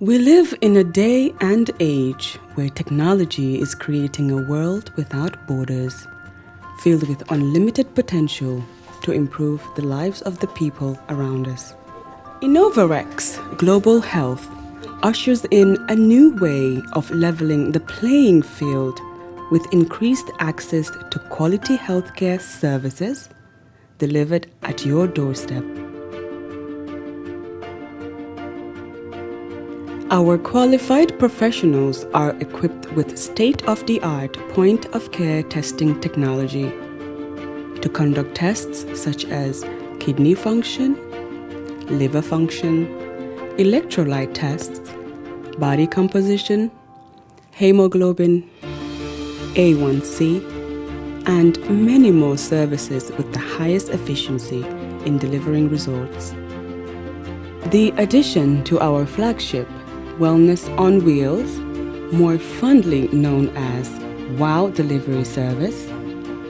We live in a day and age where technology is creating a world without borders, filled with unlimited potential to improve the lives of the people around us. Innovarex Global Health ushers in a new way of leveling the playing field with increased access to quality healthcare services delivered at your doorstep. Our qualified professionals are equipped with state-of-the-art point-of-care testing technology to conduct tests such as kidney function, liver function, electrolyte tests, body composition, hemoglobin, A1C, and many more services with the highest efficiency in delivering results. The addition to our flagship Wellness on Wheels, more fondly known as WOW Delivery Service,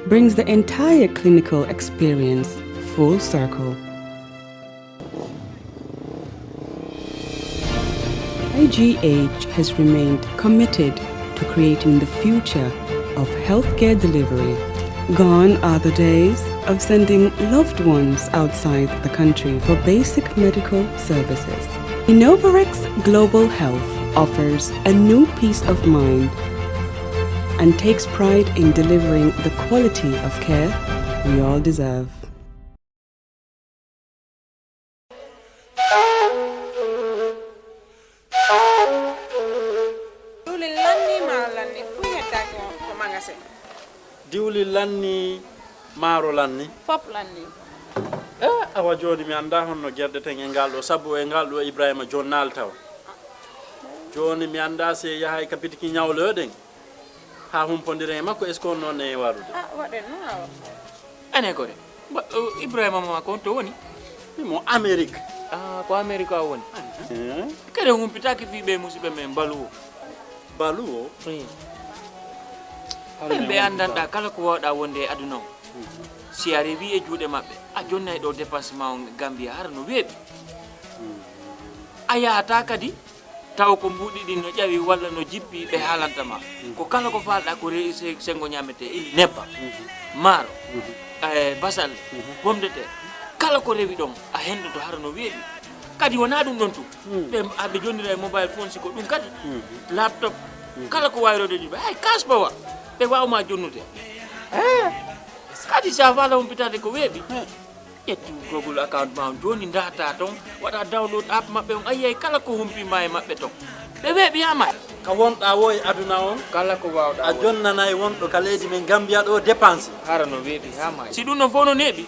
brings the entire clinical experience full circle. IGH has remained committed to creating the future of healthcare delivery. Gone are the days of sending loved ones outside the country for basic medical services. Innovarex Global Health offers a new peace of mind and takes pride in delivering the quality of care we all deserve. Diwli lanni maro lanni fop lanni awa joni mi anda honno gerdeten e ngaldo sabu e ngaldo Ibrahima jonnal taw joni mi anda se yahay kapitiki nyawloden ha humpondire e makko est ce qu'on non e warude waden no ane ko de Ibrahima ma ko to woni mo Amerique ko America woni kede humpitaki fibe musibe men baluwo be andanda kala ko wawda wonde aduna si arrivi e juude mabbe a jonna do dépassement Gambia har no weebi ayata kadi taw ko mbudi din no jawi walla no jippi be halanta ma ko kala ko falda ko sengo nyamete ili nebba maro basal pomme de terre kala ko rewi don a hendo to har no weebi kadi wona dum don tu be abbe jonnira mobile phone siko dum kadi laptop kala ko wayrode jibe ay kasbawa be wawma jonnude kadi sa vala umpitade ko weebi ettu Google account ma joni data ton wada download app mabbe on ayay kala ko humpi may mabbe ton be weebi ama ka wonda wo e aduna on kala ko wawda a jonnana e wondo kaleji men Gambia do dépense harano weebi ha may si dun no fono nebi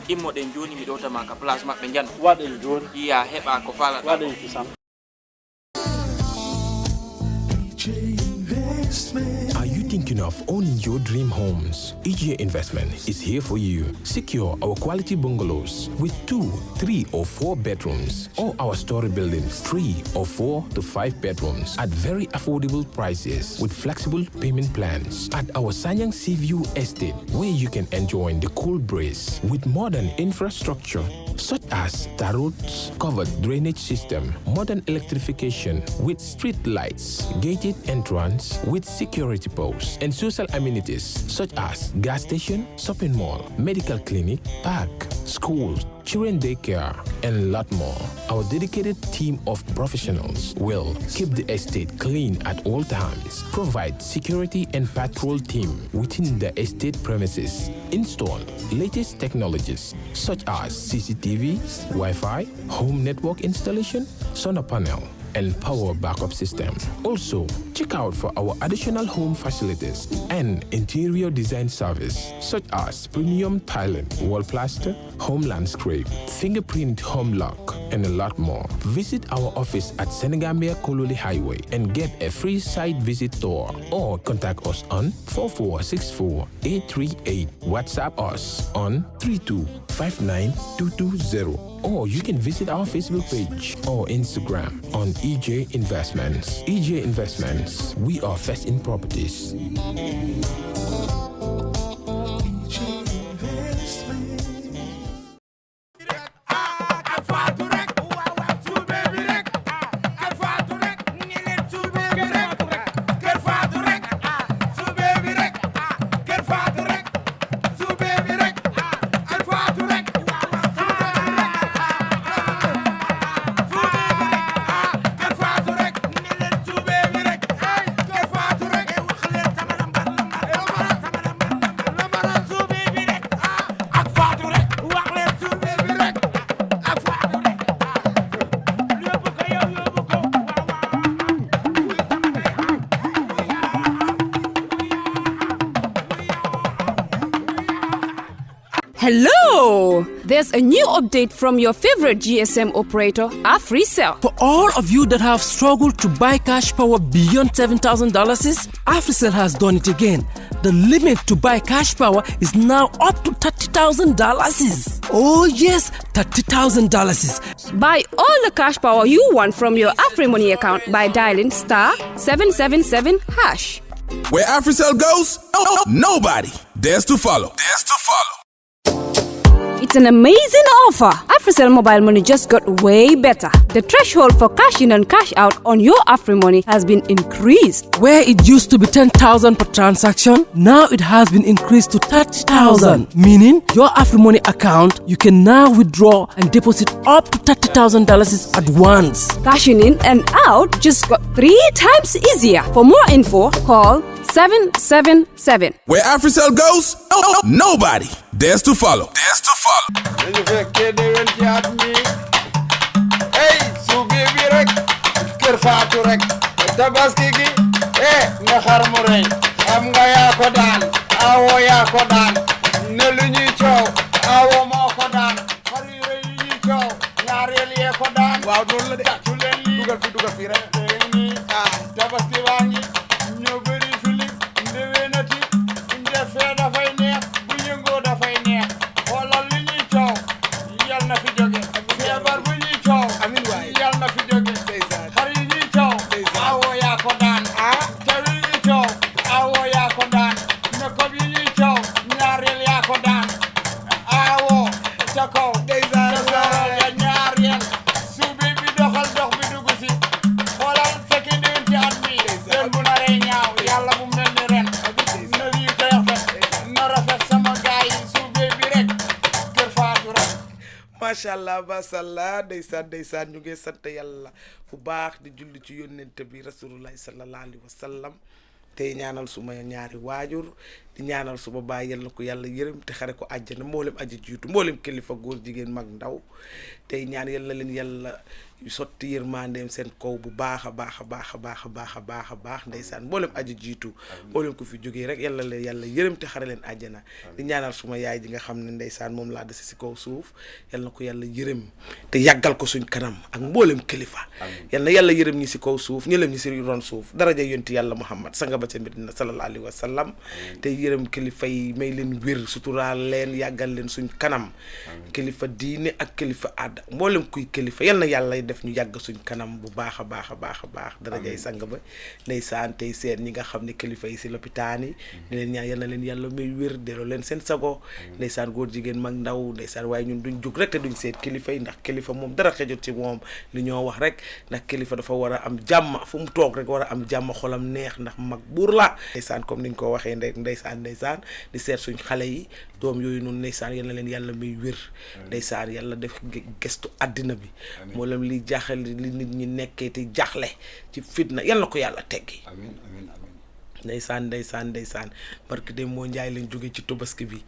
immo den joni mi dota ma ka place mabbe janno waden joni iya heba ko fala waden kisam. Are you thinking of owning your dream homes? EGA Investment is here for you. Secure our quality bungalows with 2, 3 or 4 bedrooms, or our story buildings 3 or 4 to 5 bedrooms at very affordable prices with flexible payment plans at our Sanyang Seaview Estate, where you can enjoy the cool breeze with modern infrastructure such as tar roads, covered drainage system, modern electrification with street lights, gated entrance with security posts, and social amenities such as gas station, shopping mall, medical clinic, park, schools, children daycare, and a lot more. Our dedicated team of professionals will keep the estate clean at all times, provide security and patrol team within the estate premises, install latest technologies such as CCTV, Wi-Fi, home network installation, solar panel, and power backup system. Also, check out for our additional home facilities and interior design service such as premium tiling, wall plaster, home landscape, fingerprint home lock, and a lot more. Visit our office at Senegambia Kololi Highway and get a free site visit tour, or contact us on 4464-838. WhatsApp us on 3259220. Or you can visit our Facebook page or Instagram on EJ Investments. EJ Investments, we are first in properties. Hello! There's a new update from your favorite GSM operator, AfriCell. For all of you that have struggled to buy cash power beyond $7,000, AfriCell has done it again. The limit to buy cash power is now up to $30,000. Oh yes, $30,000. Buy all the cash power you want from your AfriMoney account by dialing *777#. Where AfriCell goes, nobody dares to follow. It's an amazing offer. AfriCell Mobile Money just got way better. The threshold for cash in and cash out on your AfriMoney has been increased. Where it used to be 10,000 per transaction, now it has been increased to 30,000. Meaning, your AfriMoney account, you can now withdraw and deposit up to $30,000 at once. Cashing in and out just got 3 times easier. For more info, call 777. Where AfriCell goes, nobody dares to follow. dañu fekkee déwén ci at mi hey suubi bi rek kër faatu rek tabaski gi nga xar mu rëy xam nga yaa ko daan awo yaa ko daan ne lu ñuy coow awo moo ko daan xar yu rëy yi ñuy coow ñaareel yee ko daan waaw noonu la de tàccu leen lii dugal fi rek nii tabaski baa ngi ñoo bëri fili ndéwénati ndef fee dafay neex bu yëngoo dafay neex xoolal li ñuy coow yal na fi jóge feebar bu ñuy coow amiin waay yal na fi jóge xar yi ñuy coow awo yaa ko daan caw yi ñuy coow awo yaa ko daan mekob yi ñuy coow ñaareel yaa ko daan awo ca kaw ca soorol ya ñaareel suubi bi doxal dox bi dugg si xoolal fekki déwén ci at mi ren bu naree ñaaw yàlla bu mel ni ren na lii koy rafet na rafet sama gaay yi suubi bi rek kër faatu rek macha allah masalla ndeysaan ñu ngi sant yàlla fu baax di julli ci yónnente bi rasulullahi sallallahu alayhi wa sallam tey ñaanal suma ñaari waajur di ñaanal suma baay yal na ko yàlla yërëm te xare ko àjjana mboolem aji jiitu mboolem kilifa góor jigéen mag ndaw tey ñaan yal na leen yàlla sotti yërmandeem seen kaw bu baax a baax ndeysaan mboolem aji jiitu mboolem ko fi jógee rek yal na leen yàlla yërëm te xare leen àjjana di ñaanal suma yaay ji nga xam ne ndeysaan moom laa dese si kaw suuf yal na ko yàlla yërëm te yàggal ko suñ kanam ak mboolem kilifa yal na yàlla yërëm ñi si kaw suuf ñëlem ñi si ron suuf daraja yonti yàlla Muhammad sanga ba ca Medina sallallahu alayhi wa sallam te yërëm kilifa yi may leen wér suturaal leen yàggal leen suñ kanam kilifa diine ak kilifa aada mboolem kuy kilifa yal na yàlla def ñu yàgg suñ kanam bu baax a baax darajay sang ba ndeysaan tey seen ñi nga xam ne kilifa yi si lopitaan yi ni leen ñaan yal na leen yàlla may wér delloo leen seen sago ndeysaan góor jigéen mag ndaw ndeysaan waaye ñun duñ jug rek te duñ seet kilifa yi ndax kilifa moom dara xejut ci moom li ñoo wax rek ndax kilifa dafa war a am jàmm fu mu toog rek war a am jàmm xolam neex ndax mag buur la ndeysaan comme niñ ko waxee ndeysaan di seet suñ xale yi doom yooyu noonu ndeysaan yal na leen yàlla may wér ndeysaan yàlla def gestu àddina bi moo lam li jaaxal li nit ñi nekkee te jaaxle ci fitna yal na ko yàlla teggi ndeysaan barke dem moo njaay lañ jóge ci Tabaski bi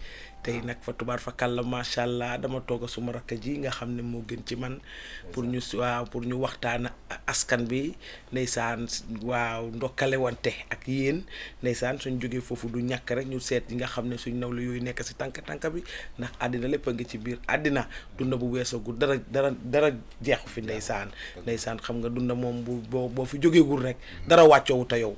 tey nag fa tubaar fa kàlla macha allah dama toog suma rakk ji nga xam ne moo gën ci man pour ñu waxtaan askan bi ndeysaan waaw ndokkale wante ak yéen ndeysaan suñ jógee foofu du ñàkk rek ñu seet yi nga xam ne suñ nawle yooyu nekk si tànk bi ndax àddina lépp a ngi ci biir àddina dunda bu weesagul dara jeexu fi ndeysaan xam nga dunda moom boo fi jógeegul rek dara wàccoowu te yow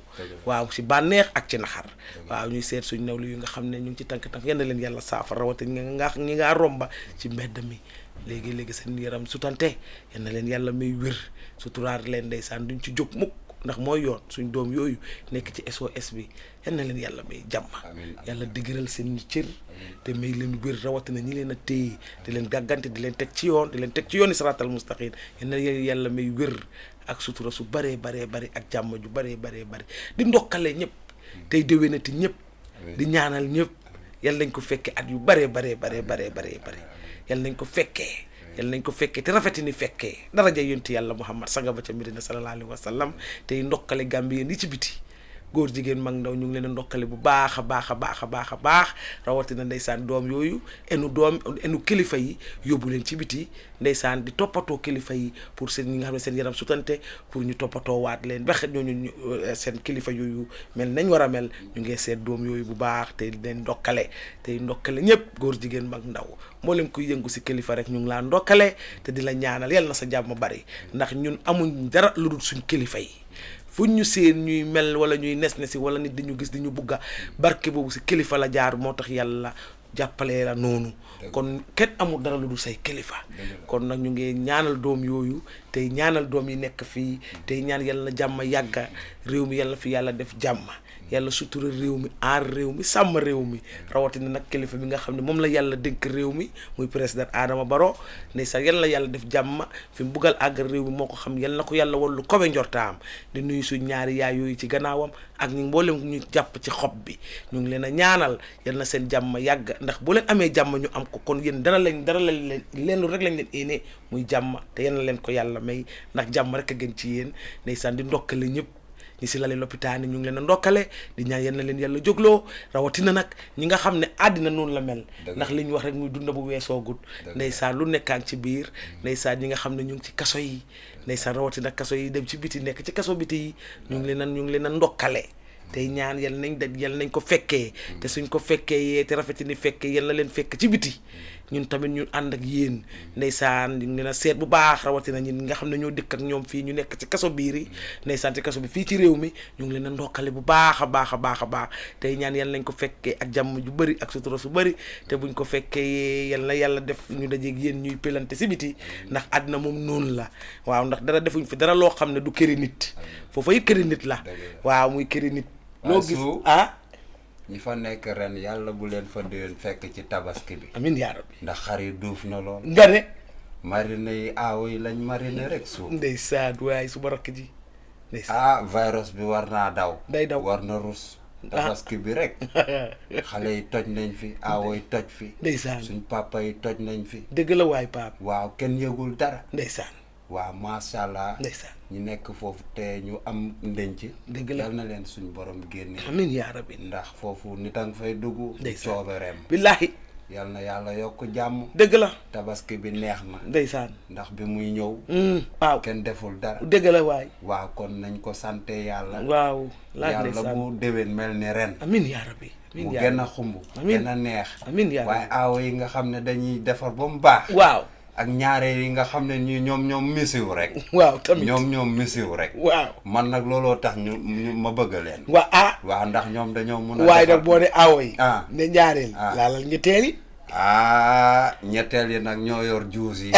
waaw si bànneex ak ci naxar waaw ñuy seet suñ nawle yu nga xam ne ñu ngi ci tànk yenn leen yàlla saafara rawate ñi nga romba ci mbedd mi léegi seen yaram sutante yal na leen yàlla may wér suturaar leen ndeysaan duñ ci jóg mukk ndax mooy yoon suñ doom yooyu nekk ci SOS bi yal na leen yàlla may jàmm yàlla digëral seen cër te may leen wér rawatina ñi leen a téye di leen gàggante di leen teg ci yooni siraatal mustaqim yal na leen yàlla may wér ak sutura su baree ak jàmm ju baree di ndokkale ñëpp tey déwénati ñëpp di ñaanal ñëpp yal nañ ko fekkee at yu bare yal nañ ko fekkee te rafeti ni fekkee daraja yonti yàlla Muhammad sanga ba ca Medina sallallahu alayhi wa sallam tey ndokkale Gambien yi ci biti góor jigéen mag ndaw ñu ngi leen a ndokkale bu baax a baax a baax a baax a baax rawatina ndeysaan doom yooyu enu kilifa yi yóbbu leen ci biti ndeysaan di toppatoo kilifa yi pour seen ñi nga xam ne seen yaram sutante pour ñu toppatoo waat leen ba ñooñu seen kilifa yooyu mel nañ war a mel ñu ngi seet doom yooyu bu baax te leen ndokkale tey ndokkale ñëpp góor jigéen mag ndaw mboolem kuy yëngu si kilifa rek ñu ngi laa ndokkale te di la ñaanal yal na sa jàmm bari ndax ñun amuñ dara lu dul suñ kilifa yi fu ñu seen ñuy mel wala ñuy nes si wala nit di ñu gis di ñu bugga barke boobu si kilifa la jaar moo tax yàlla jàppalee la noonu kon kenn amul dara lu dul say kilifa kon nag ñu ngi ñaanal doom yooyu tey ñaanal doom yi nekk fii tey ñaan yàlla na jàmm yàgga réew mi yàlla fi yàlla def jàmm yàlla sutura réew mi aar réew mi sàmm réew mi rawatina nag kilifa bi nga xam ne moom la yàlla dénk réew mi muy président Adama Barrow ne sax yàlla yàlla def jàmm fi mu buggal àggal réew mi moo ko xam yàlla na ko yàlla wallu kowe njortaam di nuyu suñ ñaari yaay yooyu ci gannaawam ak ñu mboolem ñu jàpp ci xob bi ñu ngi leen a ñaanal yàlla na seen jàmm yàgg ndax bu leen amee jàmm ñu am ko kon yéen dara lañ leen rek lañ leen éene muy jàmm te yal na leen ko yàlla may ndax jàmm rek a gën ci yéen ndeysaan di ndokkale ñëpp ñi si lale lopitaan yi ñu ngi leen a ndokkale di ñaan yal na leen yàlla jógloo rawatina nag ñi nga xam ne àddina noonu la mel ndax li ñu wax rek muy dunda bu weesoo gut ndeysaan lu nekkaan ci biir ndeysaan ñi nga xam ne ñu ngi ci kaso yi ndeysaan rawatina kaso yi dem ci biti nekk ci kaso biti yi ñu ngi leen a ndokkale tey ñaan yal nañ ko fekkee te suñ ko fekkee yee te rafeti ni fekkee yal na leen fekk ci biti ñun tamit ñu ànd ak yéen ndeysaan ñu ngi leen a seet bu baax rawatina ñi nga xam ne ñoo dëkk ak ñoom fii ñu nekk ci kaso biir yi ndeysaan ci kaso bi fii ci réew mi ñu ngi leen a ndokkale bu baax a baax a baax a baax tey ñaan yal nañ ko fekkee ak jàmm ju bëri ak sutura su bëri te buñ ko fekkee yal na yàlla def ñu dajeeg yéen ñuy pelante si biti ndax àddina moom noonu la waaw ndax dara defuñ fi dara loo xam ne du këri nit foofa it këri nit la waaw muy këri nit loo gis ñi fa nekk ren yàlla bu leen fa déwén fekk ci tabaski bi amiin yaa rabbi ndax xar yi duuf na lool nga ne marine yi aawo yi lañ marine rek suuf ndeysaan waaye su ma rakk ji ndeysaan virus bi war naa daw day daw war na rus tabaski bi rek xale yi toj nañ fi aawo yi toj fi ndeysaan suñ papa yi toj nañ fi dëgg la waay pap waaw kenn yëgul dara ndeysaan waaw macha allah ndeysaan ñu nekk foofu te ñu am ndenc dëgg la yal na leen suñ borom génne amiin yaa rabbi ndax foofu nit a nga fay dugg coobereem billaahi yal na yàlla yokk jàmm dëgg la tabaski bi neex na ndeysaan ndax bi muy ñëw waaw kenn deful dara dëgg la waay waaw kon nañ ko sante yàlla waaw yàlla bu déwén mel ni ren amiin yaa rabbi mu gën a xumb gën a neex amiin yaa rabbi waaye aawo yi nga xam ne dañuy defar ba mu baax waaw ak ñaare yi nga xam ne ñoom misiw rek waaw tamit ñoom misiw rek waaw man nag looloo tax ñu ma bëgg leen waaw ndax ñoom dañoo mun a waaye nag boo ne aawo yi ne ñaareel laalal ñetteel yi ñetteel yi nag ñoo yor juus yi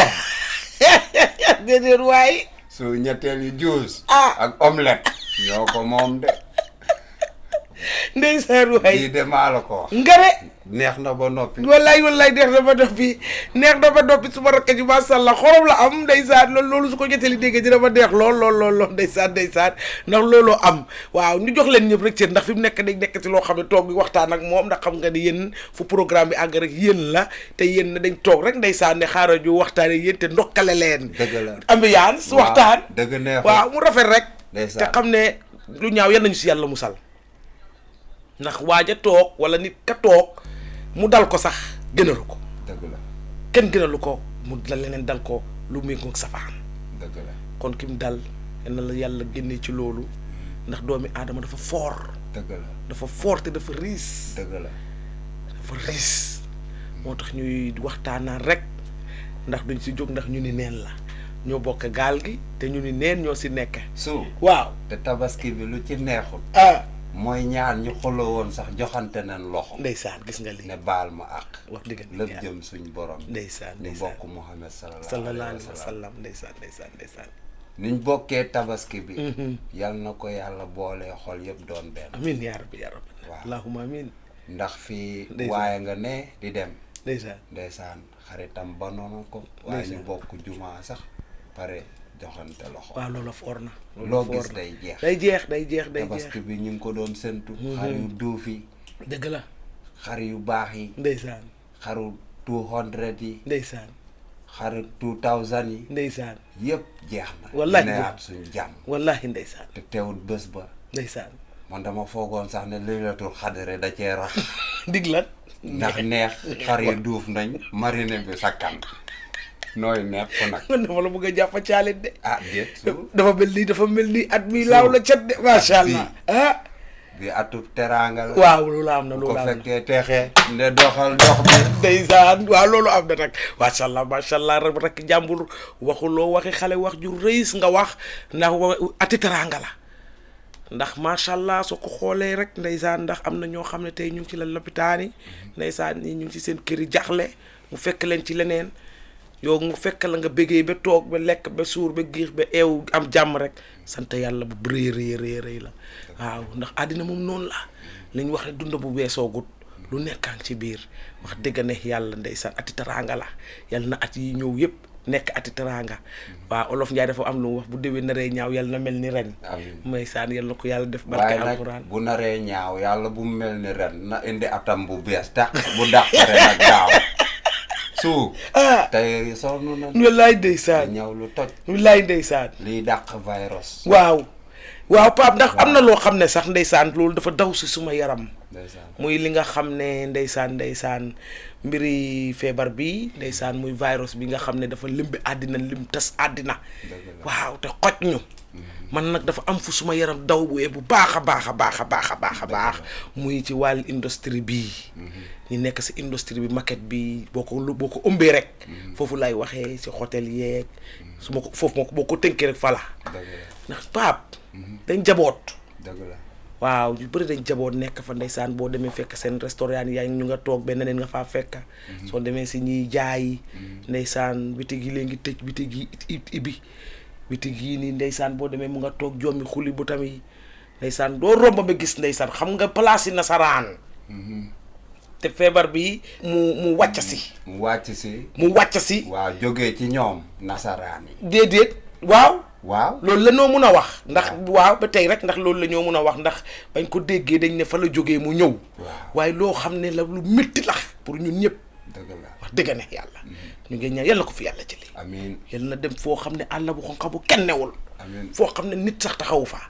déedéet waaye su ñetteel yi juus ak omelette ñoo ko moom de ndeysaan waay lii de maa la ko nga ne neex na ba noppi wallaay neex na ba noppi su ma rakk ji masha Allah xorom la am ndeysaan loolu su ko jotee déggee dina ma neex lool ndeysaan ndax looloo am waaw ñu jox leen ñëpp rek cër ndax fi mu nekk dañ nekk ci loo xam ne toog bi waxtaan ak moom ndax xam nga ni yéen fu programme bi àgg rek yéen la te yéen na dañ toog rek ndeysaan ne xaaral ju waxtaane yéen te ndokkale leen dëgg la ambiance waxtaan dëgg neex waaw mu rafet rek ndeysaan te xam ne lu ñaaw yal nañu si yàlla musal ndax waaja toog wala nit ka toog mu dal ko sax gënalu ko dëgg la kenn gënalu ko mu la leneen dal ko lu méngoog safaan dëgg la kon ki mu dal na la yàlla génnee ci loolu ndax doomi aadama dafa foor dëgg la dafa foor te dafa riis dëgg la dafa riis moo tax ñuy waxtaanaan rek ndax duñ si jóg ndax ñu ni neen la ñoo bokk gaal gi te ñu ni neen ñoo si nekk waaw te tabaski bi lu ci neexul mooy ñaar ñu xuloo woon sax joxante nañ loxo ndeysaan gis nga li ne baal ma àq wax dëgg lépp jëm suñ borom ndeysaan ñu bokk Muhammad sallallahu alayhi wa sallam ndeysaan niñ bokkee tabaski bi yal na ko yàlla boole xol yëpp doon benn amiin yaa rabbi waaw allahumma amiin ndax fii waaye nga ne di dem ndeysaan xaritam ba noonu ko waaye ñu bokk jumaa sax pare joxante loxo waaw loolu foor na loo gis day jeex tabaski bi ñu ngi ko doon séntu xar yu duuf yi dëgg la xar yu baax yi ndeysaan xaru 200 yi ndeysaan xaru 2000 yi ndeysaan yëpp jeex na wallahi neyaat suñu jàmm wallahi ndeysaan te teewul bés ba ndeysaan man dama foogoon sax ne laylatul xadre da cee rax dig lan ndax neex xar yi duuf nañ marine bi sakkan nooy neex ko nag man dama la bëgg a jàpp caalit de déet dafa mel ni at mi laaw la cat de macha allah bi atub teraanga la waaw loolu am na ko fekkee teexee nde doxal dox bi ndeysaan waaw loolu am na nag macha allah rek jàmbur waxuloo waxi xale wax ju rëys nga wax ndax ati teraanga la ndax macha allah soo ko xoolee rek ndeysaan ndax am na ñoo xam ne tey ñu ngi ci la lopitaan yi ndeysaan ñii ñu ngi ci seen kër yi jaxle mu fekk leen ci leneen yow mu fekk la nga bëggee ba toog ba lekk ba suur ba giix ba eew am jàmm rek sant yàlla bu rëy la waaw ndax àddina moom noonu la li ñu wax ne dund bu weesoogut lu nekkaan ci biir wax dëgg ne yàlla ndeysaan ati teraanga la yàlla na at yi ñëw yëpp nekk ati teraanga waaw olof Njaay dafa am lu mu wax bu déwee naree ñaaw yàlla na mel ni ren ndeysaan yàlla na ko yàlla def barke alquran bu naree ñaaw yàlla bu mel ni ren na indi atam bu bees dàq bu dàq ren ak daaw su tey sonn na wallaay ndeysaan ñaw lu toj wallaay ndeysaan liy dàq virus waaw Pape ndax am na loo xam ne sax ndeysaan loolu dafa daw si suma yaram muy li nga xam ne ndeysaan mbiri feebar bi ndeysaan muy virus bi nga xam ne dafa limbi àddina lim tas àddina waaw te xoj ñu man nag dafa am fu suma yaram daw bu baax a baax muy ci wàllu industrie bii ñu nekk si industrie bi maquette bi boo ko ëmbee rek foofu lay waxee si hôtel yeeg su ma ko foofu boo ko tënkee rek fala ndax Pape dañ jaboot waaw ñu bëri dañ jaboot nekk fa ndeysaan boo demee fekk seen restaurant yaa ñu nga toog benn neen nga faa fekk soo demee si ñiy jaay ndeysaan bitig yi léegi tëj bitig yi ibi bitig yi nii ndeysaan boo demee mu nga toog jommi xuli bu tamit ndeysaan doo romb ba gis ndeysaan xam nga place yi nasaraan te feebar bi mu wàcc si waaw jógee ci ñoom nasaraan yi déedéet waaw loolu la ñoo mun a wax ndax waaw ba tey rek ndax loolu la ñoo mun a wax ndax bañ ko déggee dañ ne fa la jógee mu ñëw waaye loo xam ne la lu métti la pour ñun ñëpp wax dëgg ne yàlla ñu ngi ñaan yàlla ko fi yàlla jëlee amiin yàlla na dem foo xam ne àll bu xonq bu kenn newul foo xam ne nit sax taxawu fa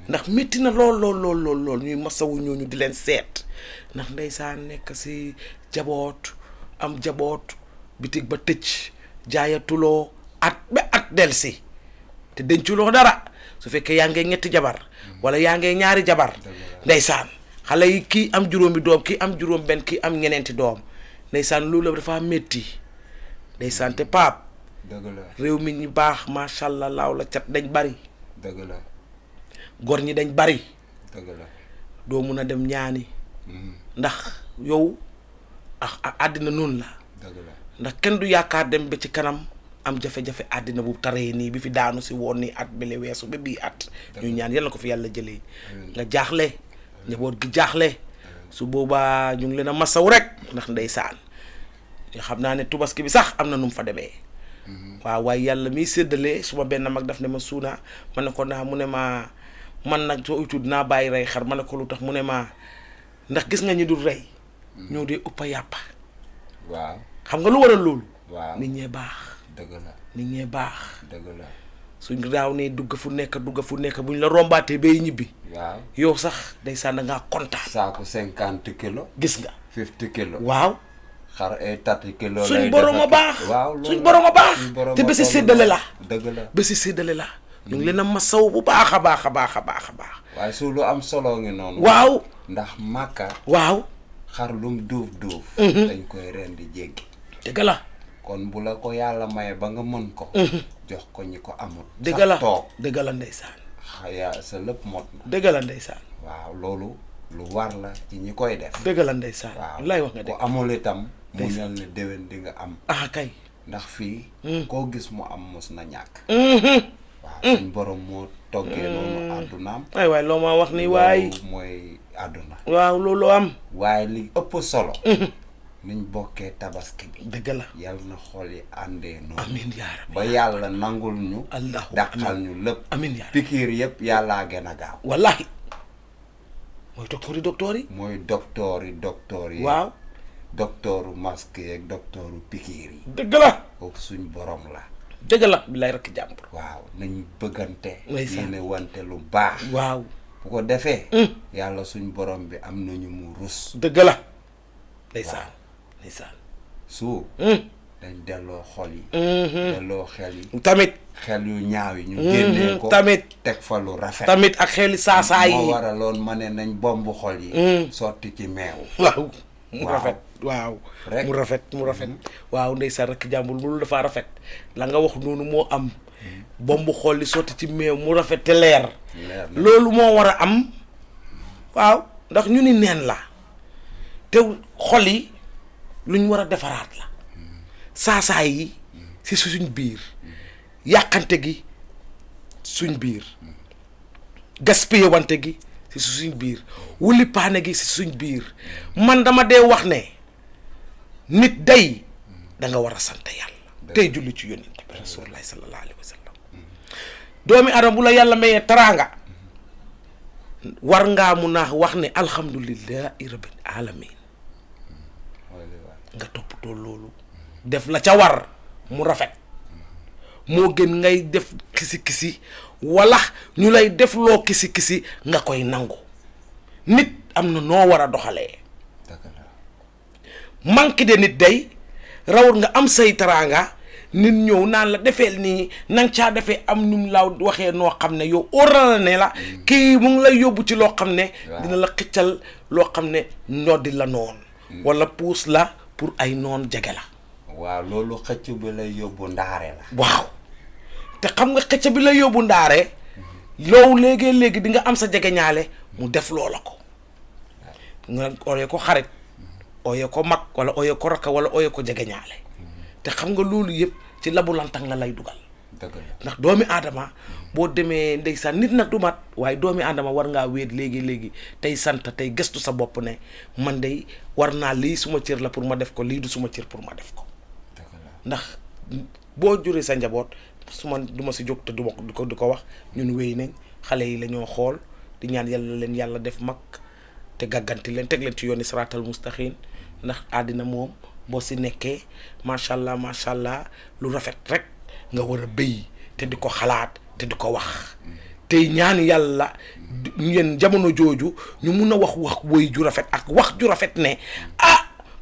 ndax métti na lool ñuy masawu ñooñu di leen seet ndax ndeysaan nekk si jaboot am jaboot bitig ba tëj jaayatuloo at ba at del si te denculoo dara su fekkee yaa ngee ñetti jabar wala yaa ngee ñaari jabar ndeysaan xale yi kii am juróomi doom kii am juróom benn kii am ñeneenti doom ndeysaan loolu dafa métti ndeysaan te Pape réew mi ñu baax macha allah laaw la cat dañ bari gor ñi dañ bari doo mun a dem ñaani ndax yow àddina noonu la ndax kenn du yaakaar dem ba ci kanam am jafe-jafe àddina bu taree nii bi fi daanu si woon nii at bile weesu ba bii at ñu ñaan yal na ko fi yàlla jëlee nga jaaxle njaboot gi jaaxle su boobaa ñu ngi leen a masaw rek ndax ndeysaan xam naa ne tubaski bi sax am na nu mu fa demee waaw waaye yàlla miy séddale suma benn mag daf ne ma suuna ma ne ko naa mu ne ma man nag soo utu dinaa bàyyi rey xar ma ne ko lu tax mu ne ma ndax gis nga ñu dul rey ñoo dee ëpp a yàppa waaw xam nga lu waral loolu nit ñee baax dëgg la nit ñee baax dëgg la suñ daaw ne dugg fu nekk buñ la rombaatee bay ñibbi yow sax ndeysaan da ngaa kontaan saako 50 kilos gis nga 50 kilos waaw xar ay 30 kilos suñ borom a baax suñ borom a baax te bési séddale la dëgg la bési séddale la ñu ngi leen a masaw bu baax a baax waaye su lu am solo ngi noonu waaw ndax màkka waaw xar lum duuf dañ koy ren di jéggi dëgg la kon bu la ko yàlla maye ba nga mën ko jox ko ñi ko amul dëgg la toog dëgg la ndeysaan xaya sa lépp mot na dëgg la ndeysaan waaw loolu lu war la ci ñi koy def dëgg la ndeysaan waaw lay wax nga dëgg ko amul itam mu ñal ne déwén di nga am kay ndax fii koo gis mu am mos na ñàkk waaw suñ borom moo toggee noonu àddunaam ay waay loo ma wax ni waay mooy àdduna waaw loolu am waaye li ëpp solo niñ bokkee tabaski bi dëgg la yàlla na xool yi àndee noonu amiin yaa rabbi ba yàlla nangul ñu dàqal ñu lépp amiin yaa pikiir yëpp yàllaa gën a gaaw wallahi mooy docteur yi mooy docteur yi waaw docteuru masque yeeg docteuru pikiir yi dëgg la kooku suñ borom la dëgg la bi lay rekk jàmbur waaw nañ bëggante ndeysaan yéene wante lu baax waaw bu ko defee yàlla suñ borom bi am nañu mu rus dëgg la ndeysaan ndeysaan su dañ delloo xol yi delloo xel yi tamit xel yu ñaaw yi ñu génnee ko tamit teg fa lu rafet tamit ak xeli saasaa yi moo waraloon ma ne nañ bomb xol yi sotti ci meew waaw mu rafet waaw rek mu rafet waaw ndeysaan rek jàmbul loolu dafa rafet la nga wax noonu moo am bomb xol li sotti ci meew mu rafet te leer loolu moo war a am waaw ndax ñu ni neen la te xol yi luñ war a defaraat la saasaay yi si suñ biir yàqante gi suñ biir gaspillé wante gi si suñ biir wuli paane gi si suñ biir man dama dee wax ne nit day da nga war a sant yàlla tey julli ci yonent bi rasulullahi sallallahu alayhi wa sallam doomi adama bu la yàlla mayee teraanga war ngaa mun a wax ne alhamdulillahi rabbil alamin nga toppatoo loolu def la ca war mu rafet moo gën ngay def kisi wala ñu lay def loo kisi nga koy nangu nit am na noo war a doxalee manque de nit day rawat nga am say teraanga nit ñëw naan la defeel nii nang caa defee am ñu laa waxee noo xam ne yow óoral ne la kii mu ngi lay yóbbu ci loo xam ne dina la xëccal loo xam ne ñoddi la noon wala puus la pour ay noon jege la waaw loolu xëcc bi lay yóbbu ndaare la waaw te xam nga xëcc bi lay yóbbu ndaare loolu léegi di nga am sa jege ñaale mu def loola ko nga ooyee ko xarit ooyee ko mag wala ooyee ko rakk wala ooyee ko jege ñaale te xam nga loolu yëpp ci labu lantang la lay dugal ndax doomi aadama boo demee ndeysaan nit nag du mat waaye doomi aadama war ngaa wéet léegi tey sant tey gëstu sa bopp ne man day war naa lii suma cër la pour ma def ko lii du suma cër pour ma def ko ndax boo juree sa njaboot du ma si jóg te du ko wax ñun wéy nañ xale yi la ñoo xool di ñaan yàlla leen yàlla def mag te gàgganti leen teg leen ci yooni siraatal mustaqim ndax àddina moom boo si nekkee macha allah lu rafet rek nga war a béy te di ko xalaat te di ko wax tey ñaan yàlla ngeen jamono jooju ñu mun a wax woy ju rafet ak wax ju rafet ne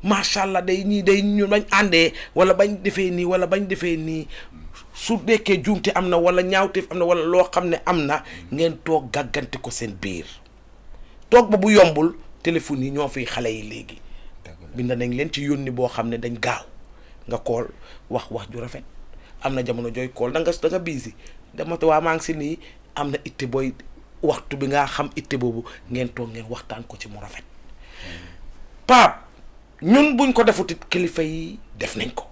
macha allah day ñii day ñu bañ àndee wala bañ defee nii wala bañ defee nii su nekkee juumte am na wala ñaawteef am na wala loo xam ne am na ngeen toog gàggante ko seen biir toog ba bu yombul téléphone yi ñoo fiy xale yi léegi bind nañ leen ci yónni boo xam ne dañ gaaw nga kool wax ju rafet am na jamono jooy kool da nga busy dama te waa maa ngi si nii am na itte booy waxtu bi nga xam itte boobu ngeen toog ngeen waxtaan ko ci mu rafet Pape ñun buñ ko defut it kilifa yi def nañ ko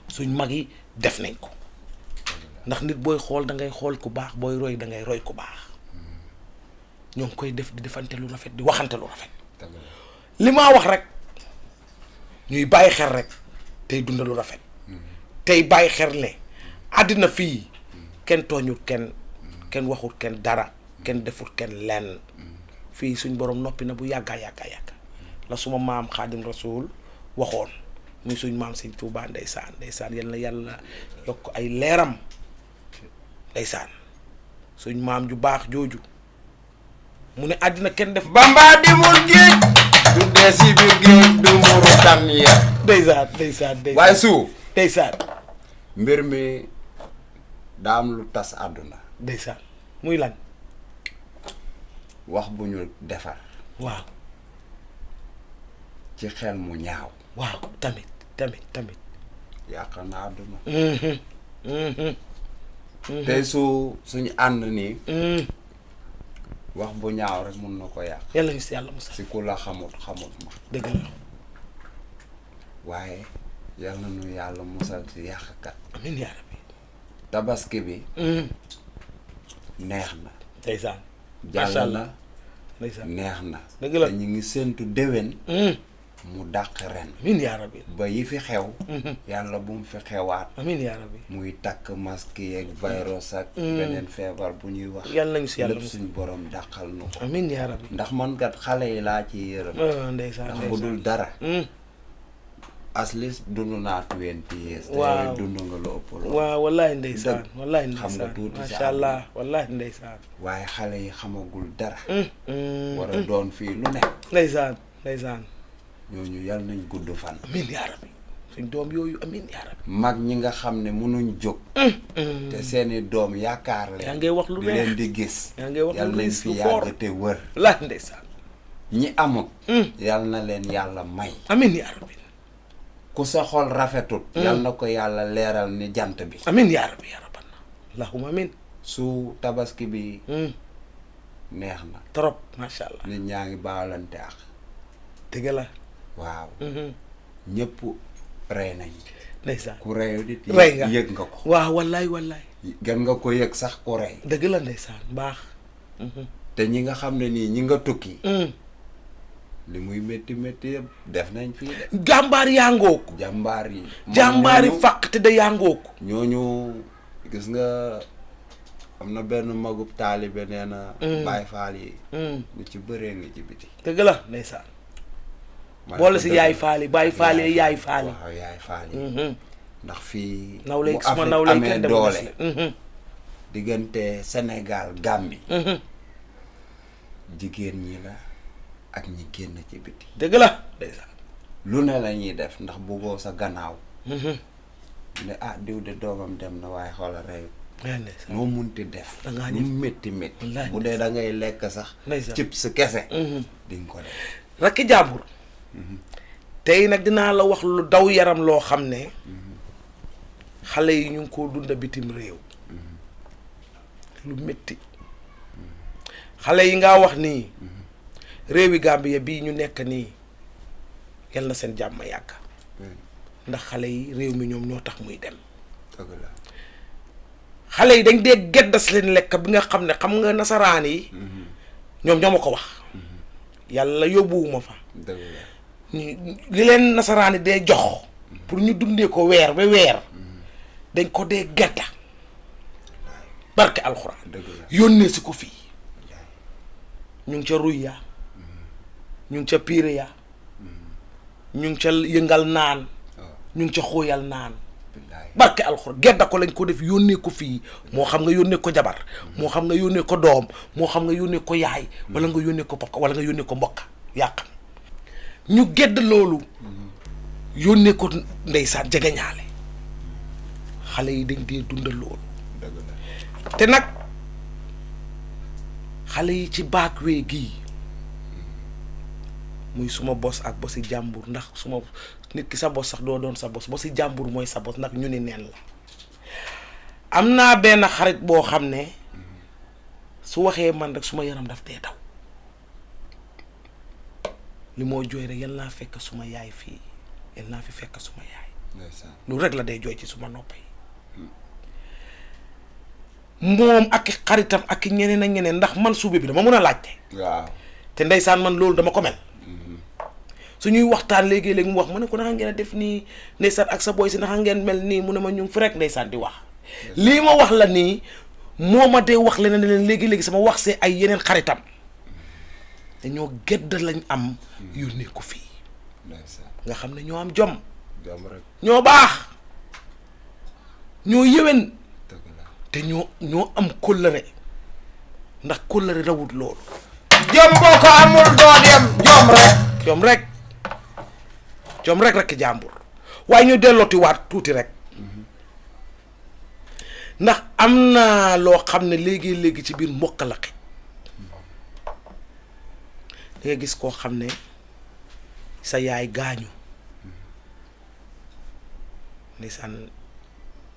suñ mag yi def nañ ko ndax nit booy xool da ngay xool ku baax booy roy da ngay roy ku baax ñoo ngi koy def di defante lu rafet di waxante lu rafet li ma wax rek ñuy bàyyi xel rek tey dunda lu rafet tey bàyyi xel ne àddina fii kenn tooñul kenn waxul kenn dara kenn deful kenn lenn fii suñ borom noppi na bu yàgga la suma maam Xaadim Rasul waxoon muy suñ maam Sëñ Tuubaa ndeysaan yal na yàlla yokk ay leeram ndeysaan suñ maam ju baax jooju mu ne àddina kenn def Bamba demul géej du dee si biir géej du muru tam ya ndeysaan waaye su ndeysaan mbir mi daa am lu tas àdduna ndeysaan muy lan wax bu ñu defar waaw ci xel mu ñaaw waaw tamit yàq na àdduna tey suñu ànd nii wax bu ñaaw rek mun na ko yàq yàlla ñu si yàlla musa si ku la xamut ma dëgg la waaye yal na nu yàlla musal si yàqkat amiin yaa rabbi tabaski bi neex na ndeysaan jàll na ndeysaan neex na dëgg la te ñu ngi séntu déwén mu dàq ren amiin yaa rabbi ba yi fi xew yàlla bu mu fi xewaat amiin yaa rabbi muy takk masque yeeg virus ak beneen feebar bu ñuy wax yàlla nañu si yàlla lépp suñ borom dàqal nu ko amiin yaa rabbi ndax man kat xale yi laa ci yërëm ndeysaan ndax bu dul dara at least dund naa 20 years. waaw te dund nga lu ëpp loolu. waaw wallaay ndeysaan wallaay ndeysaan xam nga tuuti macha allah wallaay ndeysaan. waaye xale yi xamagul dara. war a doon fii lu ne. ndeysaan ndeysaan. ñooñu yal nañ gudd fan. amiin yaa rabbi suñ doom yooyu amiin yaa rabbi. mag ñi nga xam ne mënuñ jóg. te seeni doom yaakaar leen. yaa ngay wax lu di leen di gis. yaa ngay wax yal lu nañ riis fi lu fort yàgg te wër. la ndeysaan. ñi amut. yal na leen yàlla may. amiin yaa rabbi. ku sa xol rafetut. yal na ko yàlla leeral ni jant bi. amiin yaa rabbi yaa rabbi allahumma amiin. su tabaski bi. neex na. trop macha allah. nit ñaa ngi baalante ak. dëgg la. waaw. ñëpp rey nañ. ndeysaan ku reyu dit rey nga yëg nga ko. waaw wallaay wallaay. gën nga ko yëg sax ku rey. dëgg la ndeysaan baax. te ñi nga xam ne nii ñi nga tukki. li muy métti métti yëpp def nañ fii de. jàmbaar yaa ngoog. jàmbaar yi. jàmbaari fàq te da yaa ngoog. ñooñu gis nga am na benn magub taalibe nee na. Baay Faal yi. ñu ci bëree nga ci biti. dëgg la ndeysaan. boole si yaay faali Baay Faal yi yaay faali. waaw yaay faal yi. ndax fii. nawle bu suma Afrique nawle amee kenn doole. diggante Sénégal Gambie. jigéen ñi la ak ñi génn ci biti. dëgg la ndeysaan. lu ne la ñuy def ndax buggoo sa gannaaw. ne ah diw de doomam dem na waaye xoolal rey. noo munti def. dangaa lu métti métti. bu dee da ngay lekk sax. cib sa kese. di nga ko def. rakki jàmbur. tey nag dinaa la wax lu daw yaram loo xam ne. xale yi ñu ngi koo dunda bitim réew. lu métti. xale yi nga wax nii. réewi Gambie bii ñu nekk nii yal na seen jàmm yàgg. ndax xale yi réew mi ñoom ñoo tax muy dem. dëgg la. xale yi dañ dee geddas leen lekk bi nga xam ne xam nga nasaraan yi. ñoom ñoo ma ko wax. yàlla yóbbuwuma fa. dëgg la. li leen nasaraan yi dee jox. pour ñu dundee ko weer ba weer. dañ ko dee gedda. barke alxuraan. dëgg la yónnee si ko fii. ñu ngi ca ruy ya ñu ngi ca piire ya ñu ngi ca yëngal naan ñu ngi ca xóoyal naan barke alxuraan gedda ko lañ ko def yónnee ko fii moo xam nga yónnee ko jabar moo xam nga yónnee ko doom moo xam nga yónnee ko yaay wala nga yónnee ko papa wala nga yónnee ko mbokk yàqam ñu gedd loolu yónnee ko ndeysaan jegeñaale xale yi dañ dee dundal loolu te nag xale yi ci baak wee gii muy suma bos ak bosi jàmbur ndax suma nit ki sa bos sax doo doon sa bos bosi jàmbur mooy sa bos ndax ñu ni neen la am naa benn xarit boo xam ne su waxee man rek suma yaram daf dee daw li moo jooy rek yal naa fekk suma yaay fii yal naa fi fekk suma yaay loolu rek la day jooy ci suma noppa yi moom ak xaritam ak ñeneen ak ñeneen ndax man suube bi dama mën a laajte. waaw te ndeysaan man loolu dama ko mel. suñuy waxtaan léegi-léegi mu wax ma ne ko naka ngeen a def nii ndeysaan ak sa boy si naka ngeen mel nii mu ne ma ñu ngi fi rek ndeysaan di wax. lii ma wax la nii moo ma dee wax leneen leen léegi-léegi sama wax see ay yeneen xaritam dañoo gedd lañ am yónnee ko fii. nga xam ne ñoo am jom. ñoo baax ñoo yëwen. te ñoo am kóllëre ndax kóllëre rawut loolu. jom boo ko amul doo dem jom rek. jom rek rek jàmbur waaye ñu dellooti waat tuuti rek ndax am na loo xam ne léegi ci biir mbokk la xëj da nga gis koo xam ne sa yaay gaañu ndeysaan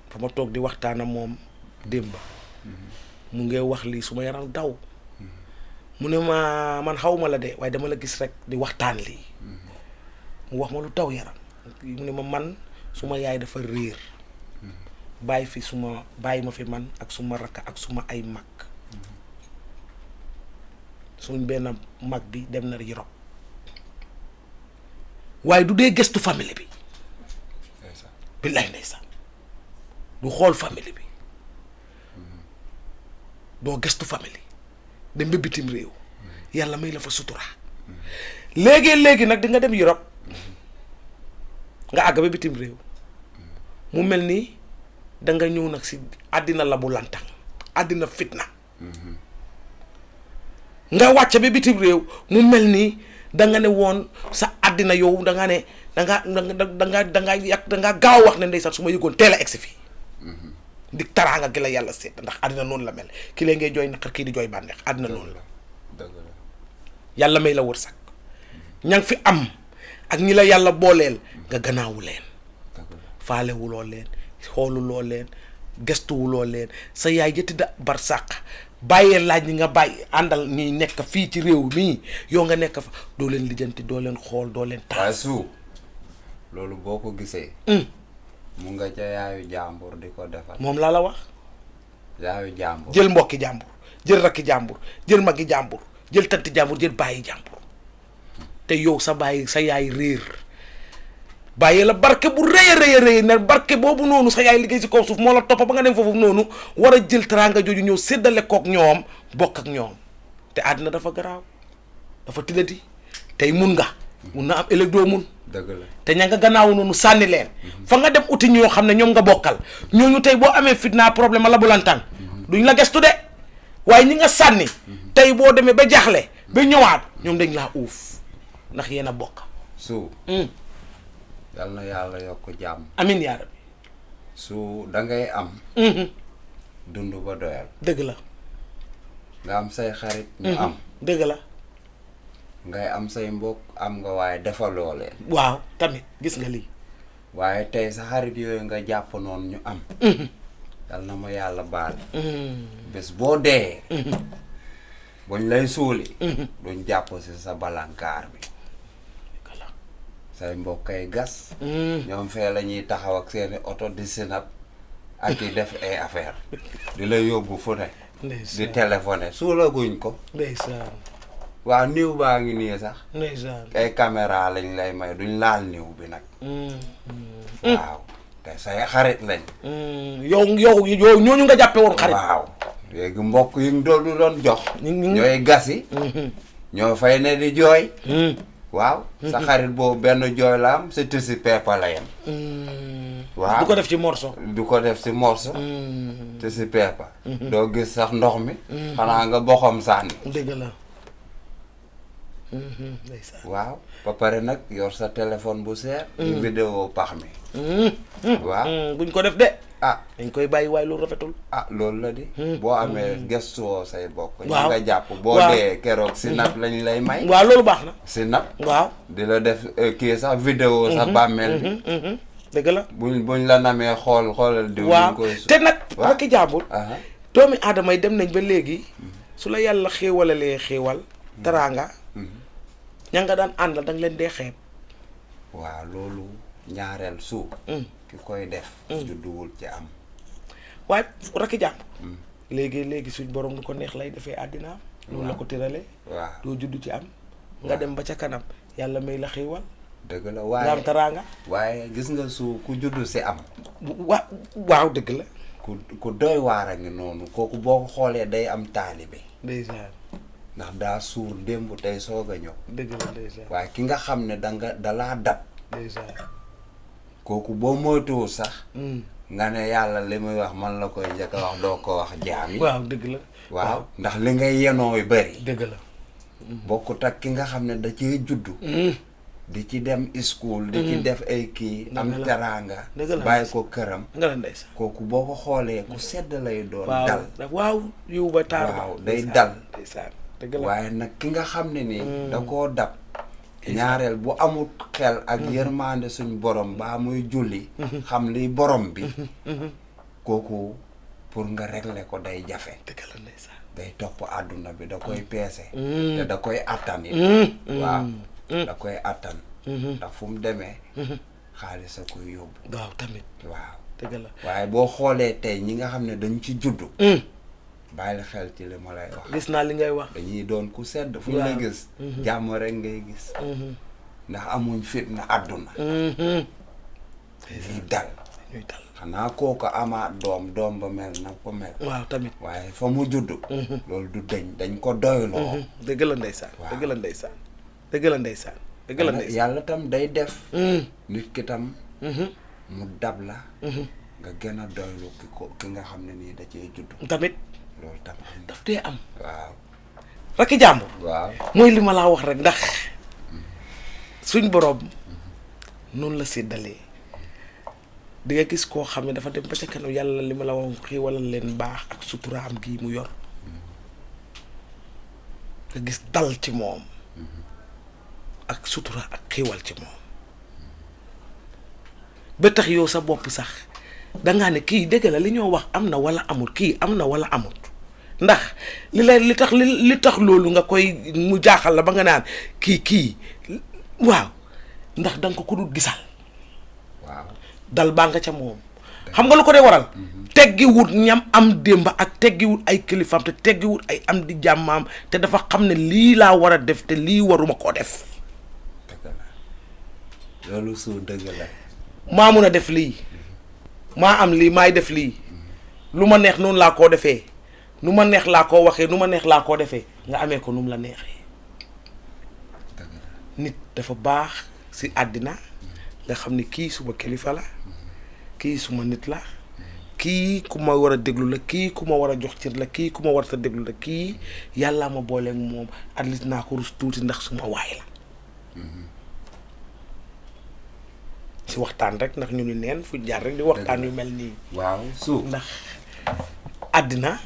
fa ma toog di waxtaan ak moom démb mu ngi wax lii su ma yaram daw mu ne ma man xawma la de waaye dama la gis rek di waxtaan lii mu wax ma lu daw yaram mu ne ma man suma yaay dafa réer bàyyi ma fi man ak suma rakk ak suma ay mag suñ benn mag bi dem na Europe waaye du dee gëstu famille bi billaay ndeysaan du xool famille bi doo gëstu famille dem ba bitim réew yàlla may la fa sutura léegi nag di nga dem Europe nga àgg ba bitim réew mu mel ni da nga ñëw nag si àddina la bu lantang àddina fitna nga wàcc ba bitim réew mu mel ni da nga ne woon sa àddina yow da nga ne da nga gaaw wax ne ndeysaan su ma yëgoon teel a egsi fii di taraanga gi la yàlla seet ndax àddina noonu la mel ki lee ngay jooy naqar kii di jooy bànneex àddina noonu la yàlla may la wërsëg ña ngi fi am ak ñi la yàlla booleel nga gannaawu leen faalewuloo leen xooluloo leen gestuwuloo leen sa yaay jëtti da bar sàq bàyyee laaj ñi nga bàyyi àndal ñi nekk fii ci réew mii yow nga nekk fa doo leen lijjanti doo leen xool doo leen waaye su loolu boo ko gisee mu nga ca yaayu jàmbur di ko defal moom laa la wax yaayu jàmbur jël mbokki jàmbur jël rakki jàmbur jël maggi jàmbur jël tanti jàmbur jël bàyyi jàmbur te yow sa bàyyi sa yaay réer bàyyi la barke bu rëy a rëy a rëy ne barke boobu noonu sa yaay liggéey si kaw suuf moo la toppa ba nga dem foofu noonu war a jël teraanga jooju ñëw séddale kook ñoom bokk ak ñoom te àddina dafa garaaw dafa tilati tey mun na am ëllëg doo mun dëgg la te ña nga gannaaw noonu sànni leen fa nga dem uti ñoo xam ne ñoom nga bokkal ñooñu tey boo amee fitna problème la bu lantaan duñ la gestu de waaye ñi nga sànni tey boo demee ba jaaxle ba ñëwaat ñoom dañ laa uuf ndax yéen a bokk su yal na yàlla yokk jàmm amin yaa rabbi su da ngay am dund ba doyal dëgg la nga am say xarit ñu am dëgg la ngay am say mbokk am nga waaye defaloo leen waaw tamit gis nga lii waaye tey sa xarit yooyu nga jàpp noonu ñu am yal na ma yàlla baal bés boo dee buñ lay suuli duñ jàpp si sa balankaar bi say mbokkay gas ñoom fee la ñuy taxaw ak seeni oto di sinap ak yi def ay affaire di la yóbbu fu ne di téléphoné suulaguñ ko ndeysaan waaw niw baa ngi nii sax ndeysaan ay caméra lañ lay may duñ laal niw bi nag waaw te say xarit lañ yow ñooñu nga jàppe woon xarit waaw léegi mbokk yi nga doon jox ñooy gasi ñoo fay ne di jooy waaw sa xarit boobu benn jooy la am sa tisi pepa la yem waaw du ko def ci morso du ko def ci morso tisi pepa doo gis sax ndox mi xanaa nga boxam sànni dëgg la waaw ba pare nag yor sa téléphone bu seer di vidéo pax mi waaw buñ ko def de ah dañ koy bàyyi waaye loolu rafetul ah loolu la di boo amee gestuwoo say bokk ñu waaw nga jàpp boo dee keroog si nap lañ lay may waaw loolu baax na si nap waaw di la def kii sax vidéo sax bàmmeel bi dëgg la buñ la namee xoolal diw waaw koy te nag rakki jàmbur aha doomi aadama yi dem nañ ba léegi su la yàlla xéewalalee xéewal teraanga ña nga daan àndal danga leen dee xeeb waaw loolu ñaareel suuf ki koy def judduwul ci am waaye rakki jàmbur léegi suñ borom du ko neex lay defee àddina loolu la ko tëralee waaw doo judd ci am nga dem ba ca kanam yàlla may la xéewal dëgg la nga am teraanga waaye gis nga su ku juddu si am waaw dëgg la ku doy waar a ngi noonu kooku boo ko xoolee day am taalibe ndeysaan ndax daa suur démb tey soog a ñëw dëgg la ndeysaan waaye ki nga xam ne dalaa dab ndeysaan kooku boo moytuwul sax nga ne yàlla li muy wax man la koy njëkk a wax doo ko wax jaam yi waaw dëgg la waaw ndax li ngay yenooy bëri dëgg la bokkut ak ki nga xam ne da cee juddu di ci dem school di ci def ay kii am teraanga bàyyi ko këram nga la ndeysaan kooku boo ko xoolee ku sedd lay doon dal waaw yiw ba taar waaw day dal ndeysaan dëgg la waaye nag ki nga xam ne nii da koo dab ñaareel bu amul xel ak yërmande suñ borom baa muy julli xam liy borom bi kooku pour nga régler ko day jafe dëgg la ndeysaan day topp àdduna bi da koy peese te da koy attan it waaw da koy attan ndax fu mu demee xaalis a koy yóbbu waaw tamit waaw dëgg la waaye boo xoolee tey ñi nga xam ne dañ ci juddu bàyyi la xel ci li ma lay wax gis naa li ngay wax dañuy doon ku sedd fu ñu la gis jàmm rek ngay gis ndax amuñ fitna àdduna dañuy dal xanaa kooku amaat doom ba mel na ko mel waaw tamit waaye fa mu juddu loolu du dañ ko doyloo dëgg la ndeysaan dëgg la ndeysaan dëgg la ndeysaan dëgg la ndeysaan yàlla tam day def nit ki tam mu dab la nga gën a doylu ki nga xam ne nii da cee judd tamit loolu tam daf dee am waaw rakki jàmbur waaw mooy li ma laa wax rek ndax suñ borom noonu la séddalee di nga gis koo xam ne dafa dem ba ca kanam yàlla li ma la wax xiiwalal leen baax ak suturaam gii mu yor nga gis dal ci moom ak sutura ak xiiwal ci moom ba tax yow sa bopp sax dangaa ne kii dëgg la li ñoo wax am na wala amul kii am na wala amul ndax li tax loolu nga koy mu jaaxal la ba nga naan kii waaw ndax danga ko dul gisal waaw dal baa nga ca moom xam nga lu ko dee waral teggiwut ñam am démb ak teggiwut ay kilifaam te teggiwut ay am di jàmmaam te dafa xam ne lii laa war a def te lii waruma koo def dëgg la loolu su dëgg la maa mun a def lii maa am lii maay def lii lu ma neex noonu laa koo defee nu ma neex laa koo waxee nu ma neex laa koo defee nga amee ko nu mu la neexee nit dafa baax si àddina nga xam ne kii suma kilifa la kii suma nit la kii ku ma war a déglu la kii ku ma war a jox cër la kii ku ma war a déglu la kii yàllaa ma booleeg moom at least naa ko rus tuuti ndax suma waay la si waxtaan rek ndax ñu ni neen fu jaar rek di waxtaan yu mel nii waaw suuf ndax àddina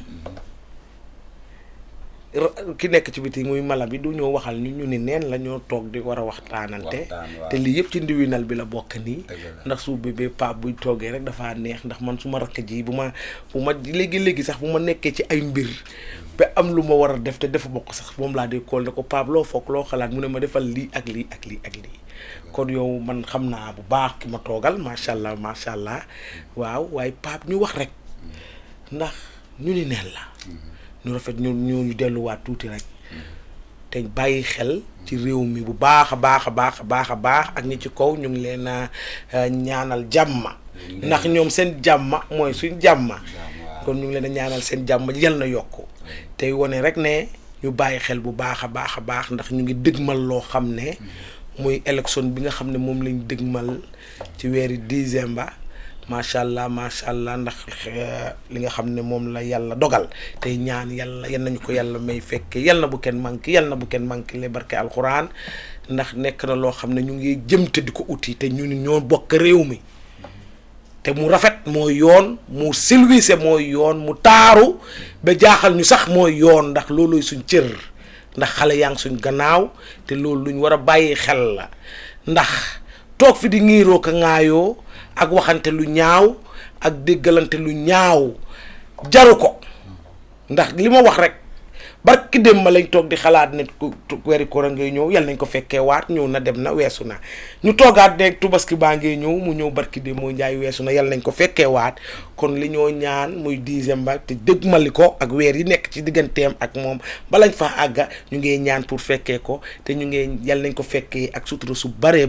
ki nekk ci biti muy mala bi du ñoo waxal ñu ni neen la ñoo toog di war a waxtaanante te lii yëpp ci ndiwinal bi la bokk nii ndax su bébé Pape buy toogee rek dafa neex ndax man su ma rakk ji bu ma léegi sax bu ma nekkee ci ay mbir ba am lu ma war a def te defu bokk sax moom laa di kool ne ko Pape loo foog loo xalaat mu ne ma defal lii ak lii ak lii ak lii kon yow man xam naa bu baax ki ma toogal macha allah waaw waaye Pape ñu wax rek ndax ñu ni neen la ñu rafet ñu delluwaat tuuti rek te bàyyi xel ci réew mi bu baax a baax ak ñi ci kaw ñu ngi leen a ñaanal jàmma ndax ñoom seen jàmma mooy suñ jàmma kon ñu ngi leen a ñaanal seen jàmma yal na yokku tey wone rek ne ñu bàyyi xel bu baax a baax ndax ñu ngi dëgmal loo xam ne muy élection bi nga xam ne moom lañ dëgmal ci weeri décembre macha allah ndax li nga xam ne moom la yàlla dogal tey ñaan yàlla yan nañu ko yàlla may fekke yal na bu kenn manqué le barke alxuraan ndax nekk na loo xam ne ñu ngi jëmte di ko uti te ñu ni ñoo bokk réew mi te mu rafet mooy yoon mu silwise mooy yoon mu taaru ba jaaxal ñu sax mooy yoon ndax looluy suñ cër ndax xale yaa ngi suñ gannaaw te loolu luñ war a bàyyi xel la ndax toog fi di ngiiroo ka ŋaayoo ak waxante lu ñaaw ak déggalante lu ñaaw jaru ko ndax li ma wax rek barki dem ma lañ toog di xalaat ne weeri koor a ngay ñëw yal nañ ko fekkee waat ñëw na dem na weesu na ñu toogaat ne tubaski baa ngay ñëw mu ñëw barki dem moo njaay weesu na yal nañ ko fekkee waat kon li ñoo ñaan muy décembre te dëgmali ko ak weer yi nekk ci digganteem ak moom balañ fa àgga ñu ngee ñaan pour fekkee ko te ñu ngee yal nañ ko fekkee ak sutura su bari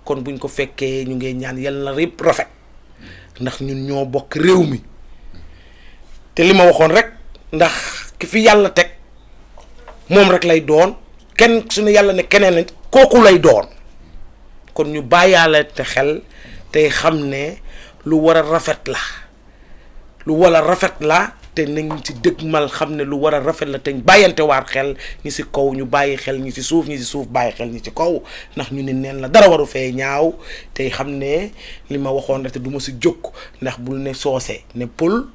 kon buñ ko fekkee ñu ngee ñaan yal na répp rafet ndax ñun ñoo bokk réew mi te li ma waxoon rek ndax ki fi yàlla teg moom rek lay doon kenn suñu yàlla ne keneen kooku lay doon kon ñu bàyyaale te xel tey xam ne lu war a rafet la te nañ ci dëgmal xam ne lu war a rafet la te bàyyante waar xel ñi ci kaw ñu bàyyi xel ñi ci suuf bàyyi xel ñi ci kaw ndax ñu ni neen la dara waru fee ñaaw tey xam ne li ma waxoon rek te du ma ci jóg ndax bul ne soose ne pël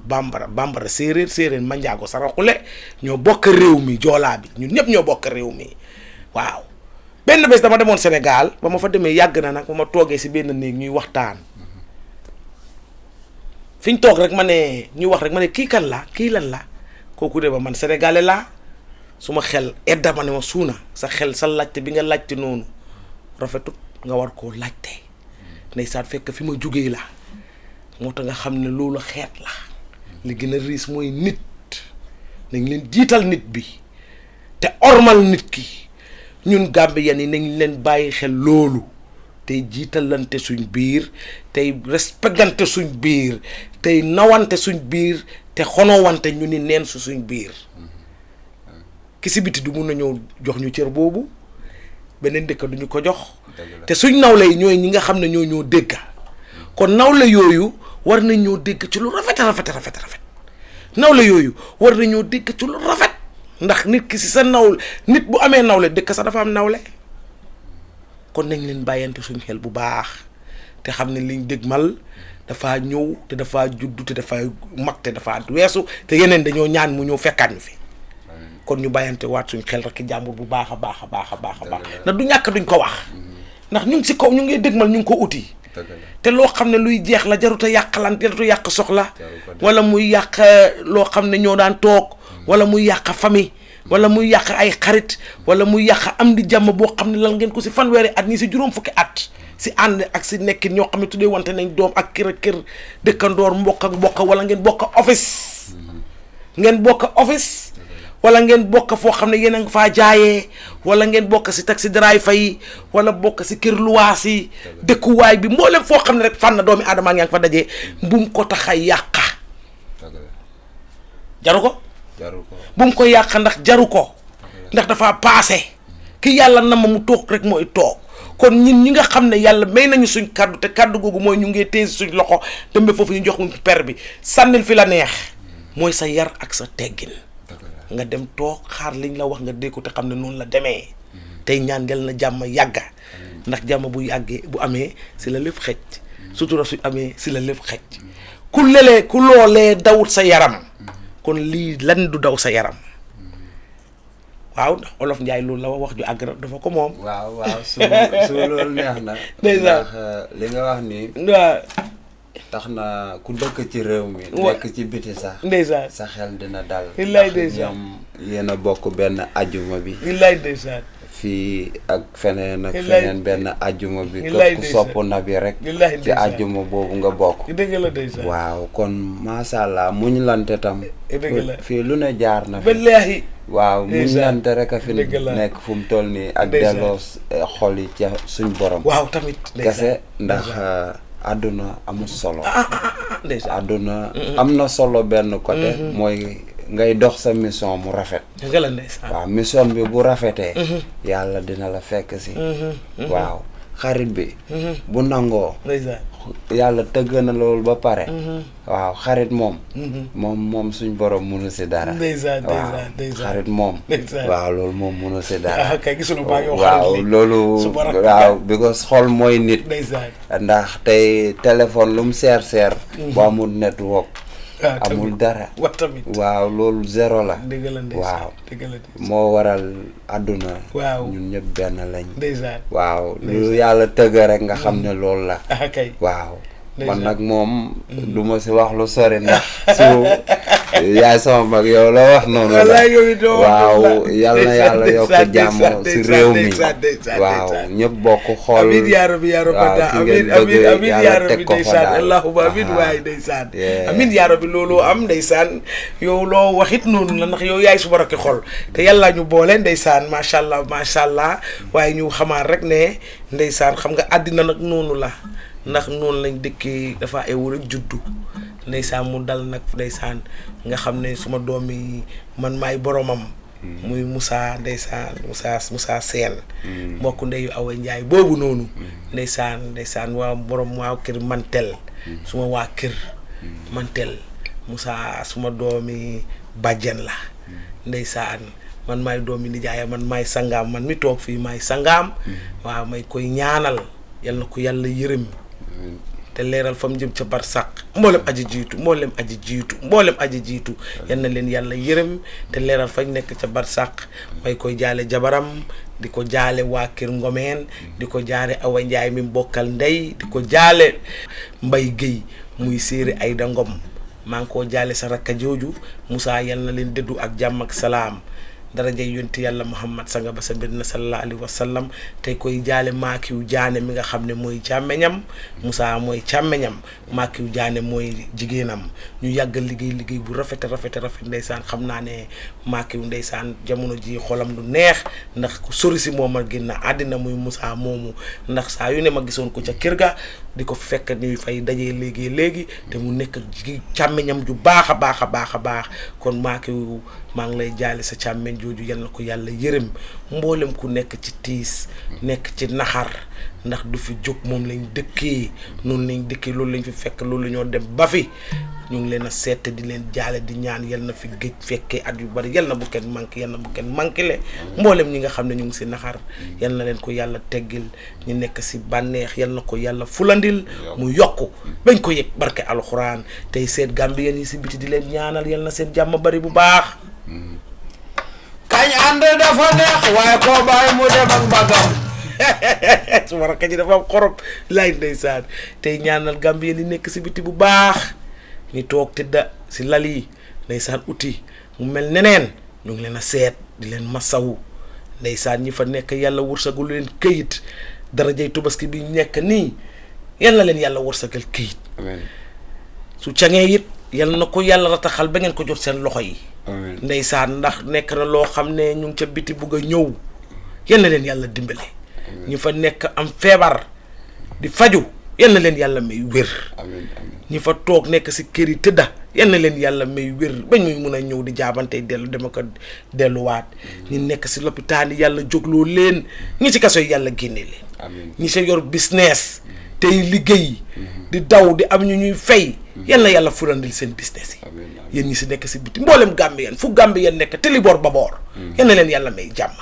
bambara séeréer manjaago saraxule ñoo bokk réew mi joolaa bi ñun ñëpp ñoo bokk réew mi waaw benn bés dama demoon Sénégal ba ma fa demee yàgg na nag ba ma toogee ci benn néeg ñuy waxtaan fi ñu toog rek ma ne ñu wax rek ma ne kii kan la kii lan la kooku de ba man sénégalais laa su ma xel edda ma ne ma suuna sa xel sa laajte bi nga laajte noonu rafetut nga war koo laajte ndeysaan fekk fi ma jugee la moo tax nga xam ne loolu xeet la li gën a riis mooy nit nañ leen jiital nit bi te ormal nit ki ñun Gambien yi nañ leen bàyyi xel loolu tey jiitalante suñ biir tey respectante suñ biir tey nawante suñ biir te xonowante ñu ni neen suñ biir ki si biti du mun na ñëw jox ñu cër boobu beneen dëkk duñu ko jox te suñ nawle yi ñooy ñi nga xam ne ñoo dégg kon nawle yooyu war nañ ñoo dégg ci lu rafet nawle yooyu war nañ ñoo dégg ci lu rafet ndax nit ki si sa nawle nit bu amee nawle dëkk sax dafa am nawle kon nañ leen bàyyante suñ xel bu baax te xam ne liñ dégmal dafa ñëw te dafa juddu te dafa mag te dafa weesu te yeneen dañoo ñaan mu ñëw fekkaat ñu fi kon ñu bàyyante waat suñ xel rek jàmbur bu baax a baax ndax du ñàkk duñ ko wax ndax ñu ngi si kaw ñu ngi dégmal ñu ngi ko uti te loo xam ne luy jeex la jaruta yàqalante jaruta yàq soxla wala muy yàq loo xam ne ñoo daan toog wala muy yàq famille wala muy yàq ay xarit wala muy yàq am di jàmm boo xam ne lan ngeen ko si fanweeri at ñi si juróom fukki at si ànd ak si nekkin ñoo xam ne tuddee wante nañ doom ak kër ak kër dëkkandoor mbokk ak mbokk wala ngeen bokk office wala ngeen bokk foo xam ne yéen a nga faa jaayee wala ngeen bokk si taxi driver yi wala bokk si kër luwaas yi dëkkuwaay bi mboolem foo xam ne rek fànn doomi aadama ngi fa dajee bu mu ko tax a yàqa jaru ko bu mu ko yàq ndax jaru ko ndax dafa paase ki yàlla na ma mu toog rek mooy toog kon ñun ñi nga xam ne yàlla may nañu suñ kaddu te kaddu googu mooy ñu ngee téye suñ loxo dembe foofu ñu jox ñu per bi sànnil fi la neex mooy sa yar ak sa teggin nga dem toog xaar liñ la wax nga dégg ko te xam ne noonu la demee tey ñaan yal na jàmm yàgga ndax jàmm bu yàggee bu amee si la lépp xëj sutura su amee si la lépp xëj ku loolee dawut sa yaram kon lii lan du daw sa yaram waaw ndax olof Njaay loolu la wax ju àgg dafa ko moom. waaw su loolu neex na. ndeysaan ndax li nga wax nii. waaw. tax na ku dëkk ci réew mi. nekk ci biti sax. ndeysaan sa xel dina dal. wallaay ndeysaan ñoom yéen a bokk benn ajjuma bi. wallaay ndeysaan. fii ak feneen ak feneen benn ajjuma bi. ku sopp na bi rek. ci ajjuma boobu nga bokk. dëgg la ndeysaan. waaw kon macha allah muñ lante tam. dëgg la fii lu ne jaar na fi. wallaahi. waaw muñ lante rek a fi nekk fu mu toll nii ak delloo xol yi ca suñ borom. waaw tamit kese ndax àdduna amul solo. àdduna am na solo benn côté. mooy ngay dox sa mission mu rafet. waaw mission bi bu rafetee. yàlla dina la fekk si. waaw xarit bi. bu nangoo. yàlla tëgg na loolu ba pare. waaw xarit moom. moom suñ borom mënu si dara. waaw xarit moom. waaw loolu moom mënu si dara. waaw loolu. waaw because xol mooy nit. ndax tey téléphone lu mu seer. bu amul network. amul dara. waaw loolu zéro la. waaw moo waral àdduna. ñun ñëpp benn lañ. waaw lu yàlla tëgg rek nga xam ne loolu la. waaw man nag moom du ma si wax lu sori ndax su yaay sama mag yow la wax noonu la. waaw yal na yàlla yokk jàmm si réew mi. waaw ñëpp bokk xool. amiin yaa rabbi yaa rabbi amiin yaa rabbi ndeysaan allahumma amiin waay ndeysaan amiin yaa rabbi loolu am ndeysaan yow loo waxit noonu la ndax yow yaay su baraki xol te yàlla ñu boole ndeysaan macha allah waaye ñu xamaat rek ne ndeysaan xam nga àddina nag noonu la ndax noonu lañ dëkkee dafa ay war a juddu ndeysaan mu dal nag ndeysaan nga xam ne suma doom yi man maay boromam. muy Moussa ndeysaan Moussa Sène mbokk ndeyu Awa Njaay boobu noonu ndeysaan waa borom waa kër Mantel suma waa kër Mantel Moussa suma doomi bàjjen la ndeysaan man maay doomi nijaaya man maay sangaam man mi toog fii maay sangaam waaw may koy ñaanal yal na ko yàlla yërëm te leeral fa mu jëm ca barsàq mboolem aji jiitu yal na leen yàlla yërëm te leeral fañ nekk ca barsàq may koy jaale jabaram di ko jaale waa kër Ngomeen di ko jaale Awa Njaay mi bokkal ndey di ko jaale Mbay Géy muy séeri Ayda Ngom maa ngi koo jaale sa rakka jooju Moussa yal na leen dëddu ak jàmm ak salaam daraja yonti yàlla Muhammad sanga ba sa mbir na sallallahu alayhi wa sallam tey koy jaale Maakiw Jaane mi nga xam ne mooy càmmeñam Moussa mooy càmmeñam Maakiw Jaane mooy jigéenam ñu yàggal liggéey bu rafet ndeysaan xam naa ne Maakiw ndeysaan jamono ji xolam du neex ndax ku sori si moom a génn àddina muy Moussa moomu ndax saa yu ne ma gisoon ko ca kër ga di ko fekk ñuy fay dajee léegi te mu nekk càmmeñam ju baax a baax kon Maakiw maa ngi lay jaale sa càmmeñ jooju yal na ko yàlla yërëm mboolem ku nekk ci tiis nekk ci naxar ndax du fi jóg moom lañ dëkkee noonu lañ dëkkee loolu lañ fi fekk loolu la ñoo dem ba fi ñu ngi leen a seet di leen jaale di ñaan yal na fi géej fekkee at yu bari yal na bu kenn manqué yal na bu kenn manqué le mboolem ñi nga xam ne ñu ngi si naxar yal na leen ko yàlla teggil ñu nekk si bànneex yal na ko yàlla fulandil mu yokku bañ ko yëg barke alxuraan tey seet Gambien yi si biti di leen ñaanal yal na seen jàmm bari bu baax. kañ ànd dafa neex waaye koo bàyyi mu dem ak mbagam. su ma rakk ji dafa am xorom laay ndeysaan tey ñaanal Gambien yi nekk si biti bu baax ñu toog tëdda si lal yi ndeysaan uti mu mel neneen ñu ngi leen a seet di leen masawu ndeysaan ñi fa nekk yàlla wërsagul leen këyit darajay Tabaski bi nekk nii yal na leen yàlla wërsagal këyit su cangee it yal na ko yàlla rataxal ba ngeen ko jot seen loxo yi ndeysaan ndax nekk na loo xam ne ñu ngi ca biti bugg a ñëw yal na leen yàlla dimbale ñi fa nekk am feebar di faju yal na leen yàlla may wér ñi fa toog nekk si kër yi tëdda yal na leen yàlla may wér bañ muy mun a ñëw di jaabante dellu dama ko delluwaat ñi nekk si lopitaan yi yàlla jógloo leen ñi si kaso yi yàlla génne leen ñi sa yor business tey liggéey di daw di am ñu ñuy fay yal na yàlla furandil seen business yi yéen ñi si nekk si biti mboolem Gambien fu Gambien nekk te li boor ba boor yal na leen yàlla may jàmm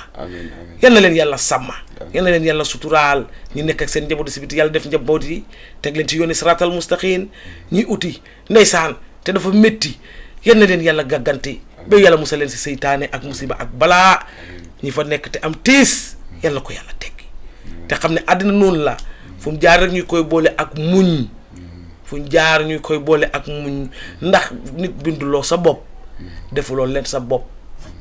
yal na leen yàlla sàmma yal na leen yàlla suturaal ñi nekk ak seen njaboot si biti yàlla def njaboot yi teg leen ci yooni siraatal mustaqim ñi uti ndeysaan te dafa métti yal na leen yàlla gàgganti ba yàlla musal leen si seytaane ak musiba ak balaa ñi fa nekk te am tiis yal na ko yàlla teggi te xam ne àddina noonu la fu mu jaar rek ñuy koy boole ak muñ fu ñu jaar ñuy koy boole ak muñ ndax nit binduloo sa bopp defuloo leen sa bopp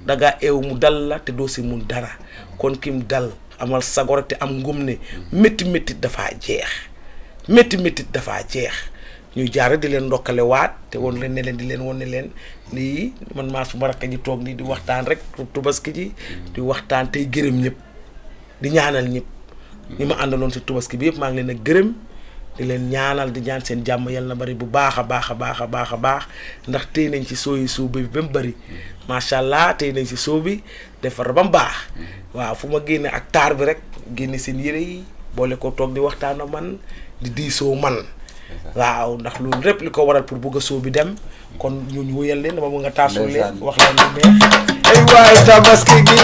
dangaa eew mu dal la te doo si mun dara kon kim dal amal sagoro te am ngum ne métti dafaa jeex métti dafaa jeex ñuy jaar di leen ndokkale waat te woon leen ne leen di leen woon ne leen lii man maa su ma rakk ji toog nii di waxtaan rek Tabaski ji di waxtaan tey gërëm ñëpp di ñaanal ñëpp ñi ma àndaloon si Tabaski bi yëpp maa ngi leen a gërëm di leen ñaanal di ñaan seen jàmm yal na bari bu baax a baax ndax tey nañ ci sooyi suuf bi ba mu bari macha allah tey nañ ci soo bi defar ba mu baax waaw fu ma génne ak taar bi rek génne seen yére yi boole ko toog di waxtaan ak man di diisoo man waaw ndax loolu lépp li ko waral pour bëgg a soo bi dem kon ñu wëyal leen dama bëgg nga taasul leen wax leen lu neex. ay waay Tabaski gi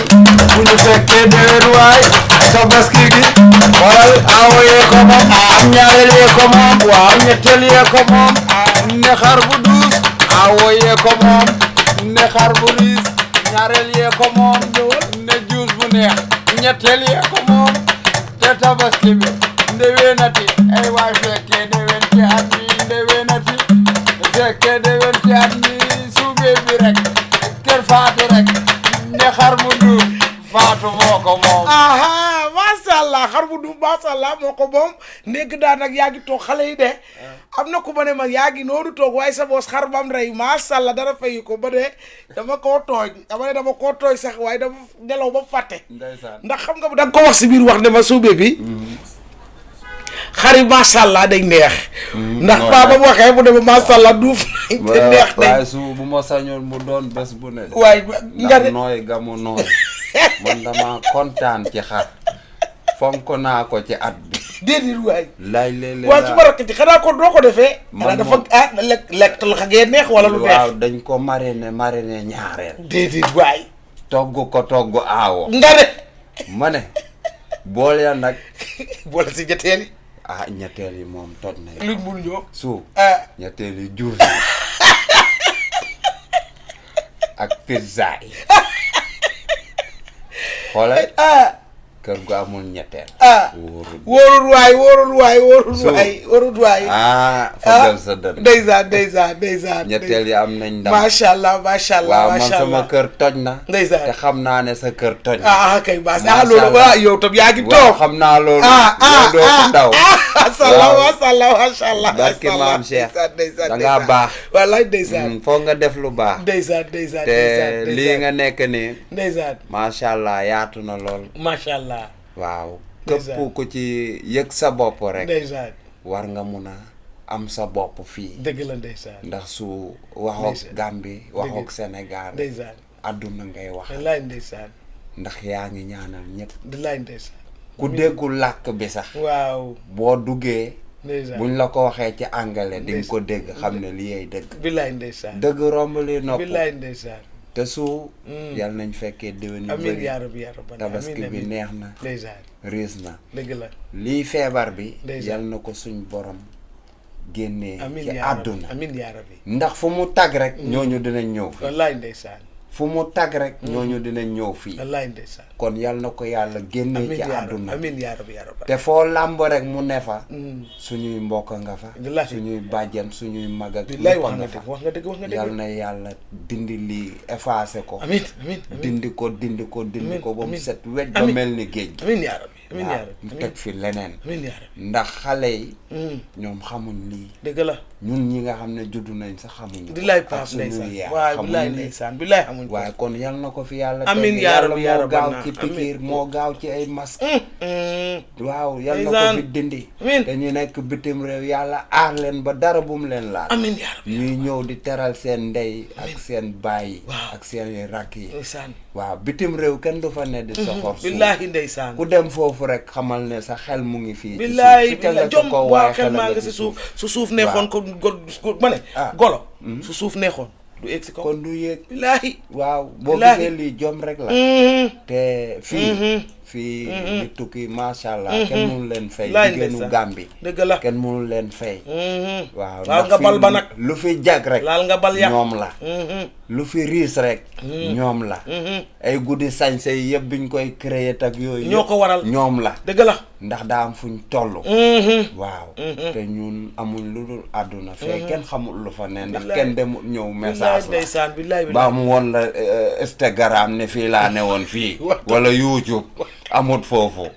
bu ñu fekkee déwén waay Tabaski gi xoolal aawo yee ko moom ñaareel yee ko moom waaw ñetteel yee ko moom ne xar bu duus aawo yee ko moom ne xar bu riis ñaareel yee ko moom ne juus bu neex ñetteel yee ko moom te Tabaski bi ndewenati ay waay fekkee déwén ci at mi ndewenati fekkee déwén ci at mi suubee bi rek kër faatu rek ne xar bu duuf faatu moo ko moom. aha macha allah xar bu duuf macha allah moo ko moom ndégg daan nag yaa ngi toog xale yi de am na ku ma ne ma yaa ngi noonu toog waaye sa boos xar bam rey macha allah dara fayi ko ba de dama koo tooñ sax waaye dama nelaw ba fàtte. ndax xam nga da nga ko wax si biir wax ne ma suube bi. xar yi macha allah day neex. ndax paa ba mu waxee mu ne ma macha allah duuf nañ te neex nañ. waaye su bu ma sañoon mu doon bés bu ne. waaye nga ne nooy gamu nooy man dama kontaan ci xar fonk naa ko ci at bi. déedéet waay. laay léeg-léeg waaw su ma rakk ci xanaa ko doo ko defee. man dafa lekk la ngeen neex wala lu neex. waaw dañ ko mariner ñaareel. déedéet waay. togg aawo. nga ne. ma ne bool ya nag. boole si ñetteel yi. ñetteel yi moom toj na. luñ mun ñoo. suuf. ñetteel yi jur ak pizza yi. xoolal kër gu amul ñetteel. wóorul waay. fogal sa dënn. ndeysaan. ñetteel yi am nañ ndam. macha allah. waaw man sama kër toj na. ndeysaan te xam naa ne sa kër toj na. kay baas loolu waaw yow tam yaa ngi toog. xam naa loolu. yow doo ko daw. macha allah. barke maam Cheikh da ngaa baax. wallaay ndeysaan. foog nga def lu baax. ndeysaan. te lii nga nekk nii. ndeysaan. macha allah yaatu na lool. macha allah. waaw képp ku ci yëg sa bopp rek. ndeysaan. war nga mun a am sa bopp fii. dëgg la ndeysaan. ndax su waxook Gambie waxook Sénégal. ndeysaan. àdduna ngay wax wallaay ndeysaan ndax yaa ngi ñaanal ñëpp wallaay ndeysaan ku déggul làkk bi sax waaw boo duggee ndeysaan buñ la ko waxee ci anglais di nga ko dégg xam ne li yey dëgg billaay ndeysaan dëgg romb li nopp billaay ndeysaan te su yal nañ fekkee déwén yu amiin bëri yaa rabbi yaa rabbi tabaski bi neex na ndeysaan riis na dëgg la lii feebar bi ndeysaan yal na ko suñ borom génnee amiin ci yaa rabbi àdduna amiin yaa rabbi ndax fu mu tag rek ñooñu dinañ ñëw fii wallaay ndeysaan fu mu tag rek ñooñu dinañ ñëw fii wallaay ndeysaan kon yal na ko yàlla génnee ci àdduna amiin yaa rabbi yaa rabbi te foo làmb rek mu ne fa suñuy mbokk nga fa Billahi. suñuy bàjjen suñuy mag ak billaay lépp wax nga nga fa dëgg wax nga dëgg wax nga dëgg yal na yàlla dindi lii effacé ko amiin amiin dindi ko ba mu amiin. set wecc ba Amiin. mel ni géej gi amiin yaa rabbi amiin yaa waaw rabbi mu teg fi leneen amiin yaa rabbi ndax xale yi ñoom xamuñ lii dëgg la ñun ñi nga xam ne juddu nañ sax xamuñ ko billaay ak paas suñuy ndeysaan yaay waaw xamuñ billaay lii. ndeysaan billaay xamuñ ko waaye kon yal na ko fi yàlla Amiin teg. yaa yàlla rabbi, yaa moo rabbi gaaw naa. ci Amiin. pikiir moo gaaw ci ay masque waaw yal na Ndeysaan. ko fi dindi Amiin. te ñu nekk bitim réew yàlla aar leen ba dara bum leen laal amiin yaa rabbi ñuy ñëw di teral seen ndey ak seen baay yi Waaw. ak seen rakk yi ndeysaan waaw bitim réew kenn du fa ne di soxor suuf billaahi ndeysaan ku dem foofu rek xamal ne sa xel mu ngi fii ci suuf. billaay Fi teg billaay nga jom ko waa waaye xel maa nga nga ci si suuf su suuf neexoon ko ma ne Ah. golo su suuf neexoon du egg si kaw kon du yéeg billaahi waaw boo Billaahi. gisee lii jom rek la te fii di tukki macha allah kenn mënu leen fay Laay jigéenu ndeysaan. Gàmbi dëgg la kenn mënu leen fay waaw laal ndax nga bal fii ba nag lu fi jag rek laal nga bal yàq ñoom la lu fi riis rek ñoom la ay guddi sañse yi yëpp biñ koy créer ak yooyu ñoo ko waral ñoom la dëgg la ndax daa am fuñ toll waaw te ñun amuñ lu dul àdduna fee kenn xamul lu fa ne ndax Billaay. kenn demul ñëw billaay message la ndeysaan billaay baa billaay mu woon la Instagram ne fii laa ne woon fii wala YouTube amul foofu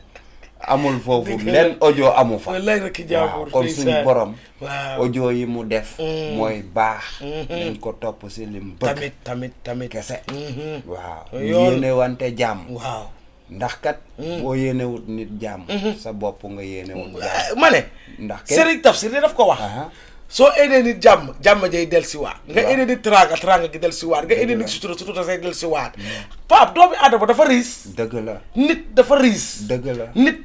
len audio amu fa wallaay rek jaabur kon suñu borom waaw audio yi mu def mooy baax nañ ko topp si lim bëgg tamit kese waaw Yoon. yéene wante jàmm waaw ndax kat boo yéenewut nit jàmm sa bopp nga yéenewut jàmm ma ne ndax Serigne Tafsir de daf ko wax Aha. soo aidé nit jàmm jay del si waat nga Waaw. aidé nit teraanga gi del si waat nga aidé nit sutura say del si waat Pape doomi aadama dafa riis dëgg la nit dafa riis dëgg la nit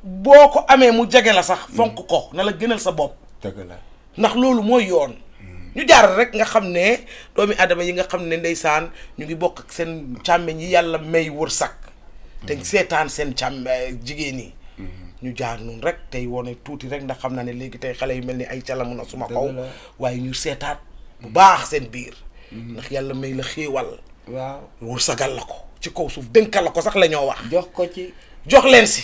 boo ko amee mu jege la sax fonk ko na la gënal sa bopp dëgg la ndax loolu mooy yoon ñu jaar rek nga xam ne doomi aadama yi nga xam ne ndeysaan ñu ngi bokk ak seen càmmeñ yi yàlla may wërsëg te seetaan seen jigéen yi ñu jaar noonu rek tey wone tuuti rek ndax xam naa ne léegi tey xale yu mel ni ay calamu na suma kaw Dëgg la. waaye ñu seetaat bu baax seen biir ndax yàlla may la xéewal waaw wërsëgal la ko ci kaw suuf dënkal la ko sax la ñoo wax jox ko ci jox leen si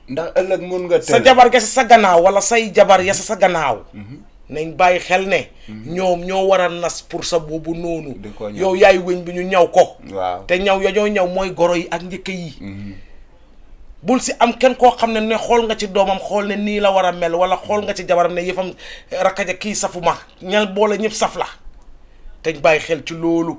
ndax ëllëg mun nga sa jabar ga sa gannaaw wala say jabar ya sa gannaaw nañ bàyyi xel ne ñoom ñoo war a nas pour sa boobu noonu Di ko ñaw. yow yaay wëñ bi ñu ñaw ko waaw te ñaw ya ñoo ñaw mooy goro yi ak njëkk yi bul si am kenn koo xam ne xool nga ci doomam xool ne nii la war a mel wala xool nga ci jabaram ne yëfam rakkaja kii safuma ñal boole ñëpp saf la teñ bàyyi xel ci loolu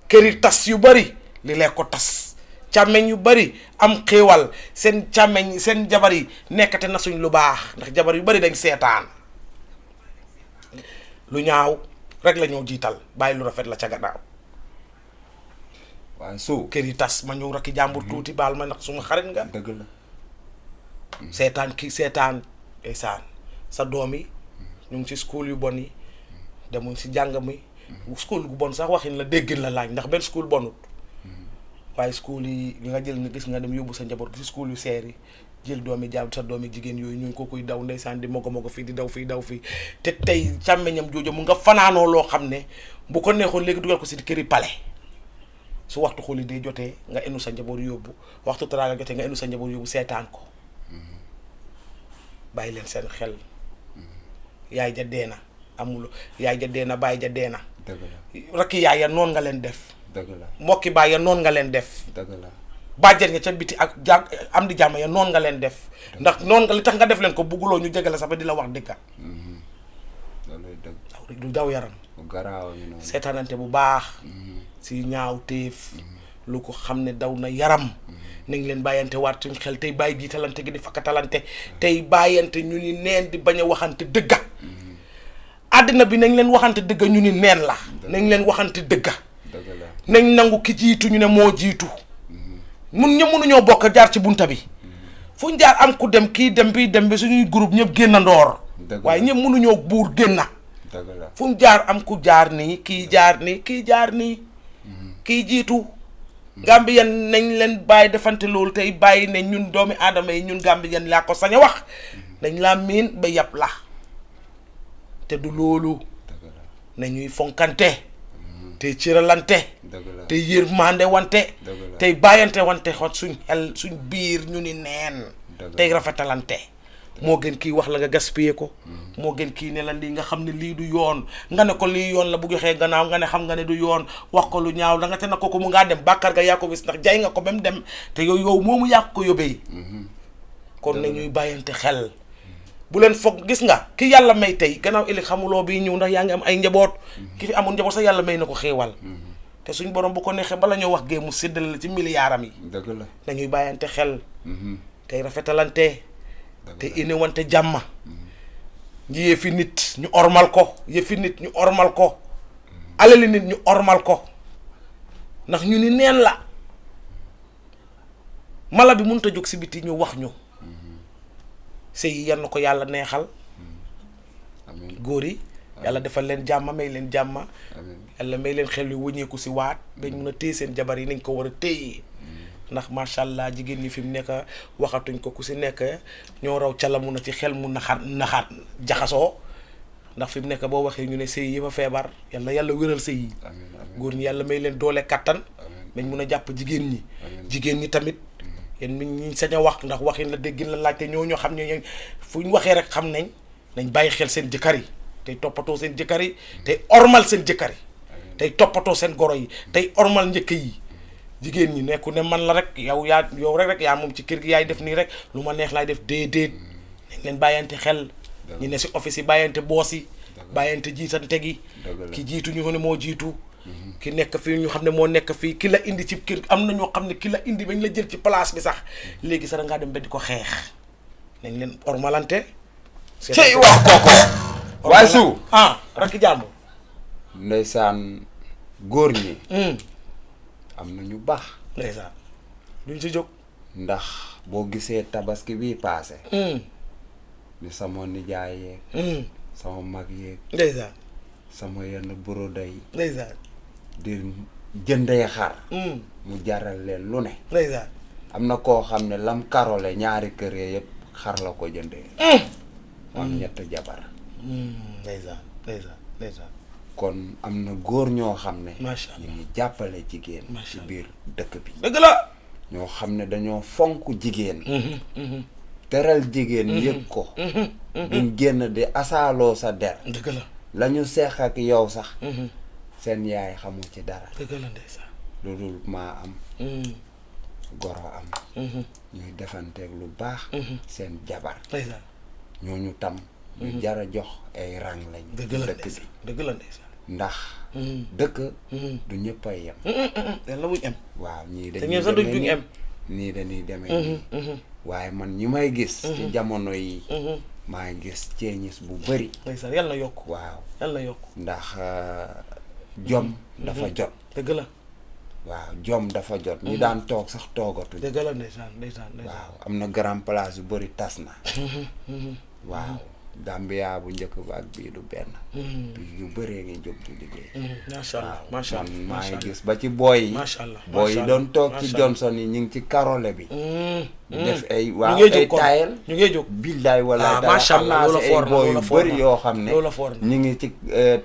këri tas yu bari li lee ko tas càmmeñ yu bari am xéewal seen càmmeñ seen jabar yi nekkate na suñ lu baax ndax jabar yu bari dañ seetaan lu ñaaw rek la ñoo jiital bàyyi lu rafet la ca gannaaw waaw su kër yi tas ma ñëw rakki jàmbur tuuti baal ma ndax suma xarit nga dëgg la seetaan kii seetaan ndeysaan sa doom yi ñu ngi ci school yu bon yi demuñ si jàng mi school gu bon sax waxin la déggin la laaj ndax benn school bonut waaye school yi nga jël nga gis nga dem yóbbu sa njaboot gi si school yu seer yi jël doomi jàmm sa doomi jigéen yooyu ñu ngi ko koy daw ndeysaan di mogo fii di daw fii te tey càmmeñam jooju mu nga fanaanoo loo xam ne bu ko neexoon léegi dugal ko si këri palais su waxtu xooli day jotee nga enu sa njaboot yóbbu waxtu teraanga jotee nga enu sa njaboot yóbbu seetaan ko bàyyi leen seen xel yaay ja deena amul yaay ja deena bàyyi ja deena dëgg la rakki yaay ya noon nga leen def dëgg la mbokki baay ya noon nga leen def dëgg la bàjjen nga ca biti ak am di jàmm ya noon nga leen def ndax noon nga li tax nga def leen ko bugguloo ñu jege la sax ba di la wax dëgga looluy dëgg du daw yaram bu garaaw ñu noonu seetaanante bu baax si ñaaw téef lu ko xam ne daw na yaram nañ leen bàyyante waat suñ xel tey bàyyi jiitalante gi di fakkatalante tey bàyyante ñu ni neen di bañ a waxante dëgga àddina bi nañ leen waxante dëgga ñu ni neen la nañ leen waxante dëgga nañ nangu ki jiitu ñu ne moo jiitu mënuñoo bokk jaar ci bunta bi fu ñu jaar am ku dem kii dem bi dem bi suñuy groupe ñëpp génn ndoor waaye ñëpp mënuñoo buur génna fu mu jaar am ku jaar nii kii jaar nii kii jaar nii kii jiitu Gambien nañ leen bàyyi defante loolu tey bàyyi ne ñun doomi aadama yi ñun Gambien laa ko sañ a wax dañ laa miin ba yàpp la te du loolu nañuy fonkante tey cëralante tey yërmande wante tey bàyyante wante xot suñ xel suñ biir ñu ni neen tey rafetalante moo gën kii wax la nga gaspiller ko moo gën kii ne la lii nga xam ne lii du yoon nga ne ko lii yoon la bu joxee gannaaw nga ne xam nga ne du yoon wax ko lu ñaaw da nga te na ko mu ngaa dem bàkkaar ga yaa ko wis ndax jaay nga ko ba mu dem te yow moomu yàq ko yóbbee kon nañuy bàyyante xel bu leen foog gis nga ki yàlla may tey gannaaw ëllëg xamuloo bi ñëw ndax yaa ngi am ay njaboot ki fi amul njaboot sax yàlla may na ko xéewal te suñ borom bu ko neexee bala ñoo wax géemu séddale la ci miliyaaram yi nañuy bàyyante xel tey rafetalante te ine wante jàmma ñi yëfi nit ñu ormal ko yëfi nit ñu ormal ko alali nit ñu ormal ko ndax ñu ni neen la mala bi mënut a jóg si biti ñu wax ñu sëy yi yal na ko yàlla neexal góor yi yàlla defal leen jàmma may leen jàmma yàlla may leen xel yu wëñeeku si waat dañ mun a téye seen jabar yi nañ ko war a téye ndax macha allah jigéen ñi fi mu nekk waxatuñ ko ku si nekk ñoo raw cala mun a ci xel mu naxaat jaxasoo ndax fi mu nekk boo waxee ñu ne sëy yi fa feebar yàlla wéral sëy yi góor ñi yàlla may leen doole kattan dañ mun a jàpp jigéen ñi tamit yéen ñi sañ a wax ndax waxin la déggin la laajte ñoo xam ne fu ñu waxee rek xam nañ bàyyi xel seen jëkkër yi tey toppatoo seen jëkkër yi tey ormal seen jëkkër yi tey toppatoo seen goro yi tey ormal njëkk yi jigéen ñi nekku ne man la rek yow rek yaa moom ci kër gi yaay def nii rek lu ma neex laay def déedéet nañ leen bàyyante xel ñi ne si office yi bàyyante boos yi bàyyante jiitante gi ki jiitu ñu ko ne moo jiitu ki nekk fii ñu xam ne moo nekk fii ki la indi ci kër am na ñoo xam ne ki la indi bañ la jël ci place bi sax léegi sax da ngaa dem ba di ko xeex nañ leen ormalante cey wax kooko waaye su rakki jàmm ndeysaan góor ñi am na ñu baax ndeysaan duñ si jóg ndax boo gisee tabaski bii paase ni sama nijaay yeeg sama mag yeeg ndeysaan sama yenn broda yi ndeysaan di jëndee xar mu jaral leen lu ne ndeysaan am na koo xam ne lam karole ñaari kër yëpp xar la ko jëndee am 3 jabar ndeysaan kon am na góor ñoo xam ne macha allah ñu ngi jàppale jigéen ci biir dëkk bi dëgg la ñoo xam ne dañoo fonk jigéen teral jigéen yëg ko duñ génn di asaaloo sa der dëgg la la ñu seex ak yow sax seen yaay xamul ci dara dëgg la ndeysaan lu dul maa am goro am ñuy defanteeg lu baax seen jabar ndeysaan ñooñu tam ñu jara jox ay rang lañ dëgg la ndeysaan dëgg la ndeysaan ndax dëkk du ñëpp ay yem la muñ em waaw ñii dañuy em nii dañuy demee nii waaye man ñi may gis ci jamono yi maa ngi gis ceeñis bu bëri ndeysaan yàlla na yokk waaw yàlla na yokk ndax jom dafa jot dëgg la waaw jom dafa jot ñi daan toog sax toogatu dëgg la ndeysaan waaw am na grand place yu bëri tas na waaw Gambia bu njëkk ba ak bii du benn yu bëree ngi jóg di liggéey macha allah macha allah maa ngi gis ba ci booy yi macha allah booy yi doon toog ci Johnson yi ñu ngi ci karole bi def ay waaw ay taayel ñu ngi jóg billaay wala dara xam naa si ay booy yu bëri yoo xam ne ñu ngi ci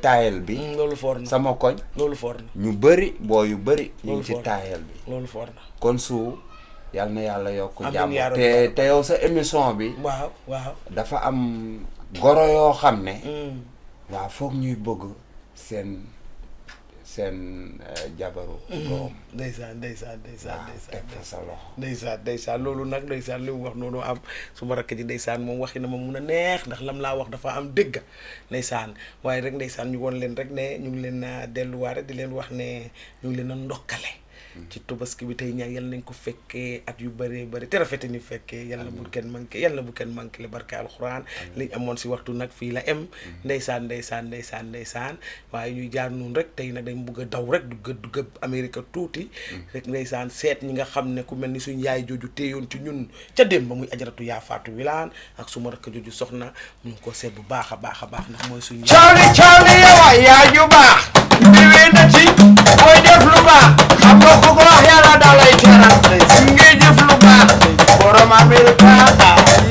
taayel bi loolu foor na sama koñ loolu foor na ñu bëri booy yu bëri ñu ngi ci taayel bi loolu foor na kon su yal na yàlla yokk amiin yaa jàmm rabbi. te yow sa émission bi waaw dafa am goro yoo xam ne waaw foog ñuy bëgg seen jabaru doom ndeysaan teg fa sa loxo ndeysaan loolu nag ndeysaan li mu wax noonu am suma rakk ji ndeysaan moom waxi na ma mun a neex ndax lam laa wax dafa am dëgg ndeysaan waaye rek ndeysaan ñu woon leen rek ne ñu ngi leen a delluwaare di leen wax ne ñu ngi leen a ndokkale ci Tabaski bi tey ñaan yal nañ ko fekkee at yu bëree bëri te rafete ni fekkee yàlla bu kenn manqué yàlla bu kenn manqué le barke alxuraan liñ amoon si waxtu nag fii la em ndeysaan waaye ñuy jaar noonu rek tey nag dañ bëgg a daw rek dugg Amérique tuuti rek ndeysaan seet ñi nga xam ne ku mel ni suñ yaay jooju téyoon ci ñun ca démb ba muy ajaratu yaa faatu wilaan ak suma rakk jooju soxna ñu ngi ko seet bu baax a baax ndax mooy suñ Charlie yow yaa ju baax ñëwee na ci booy def lu baax xam nga ku ko wax yàlla da lay teral su ngay def lu baax borom Amerika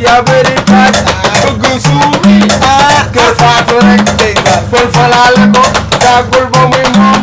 yaa bëri taaj bëgg suufi kër faatu rek fël falaale ko tàggul ba muy moom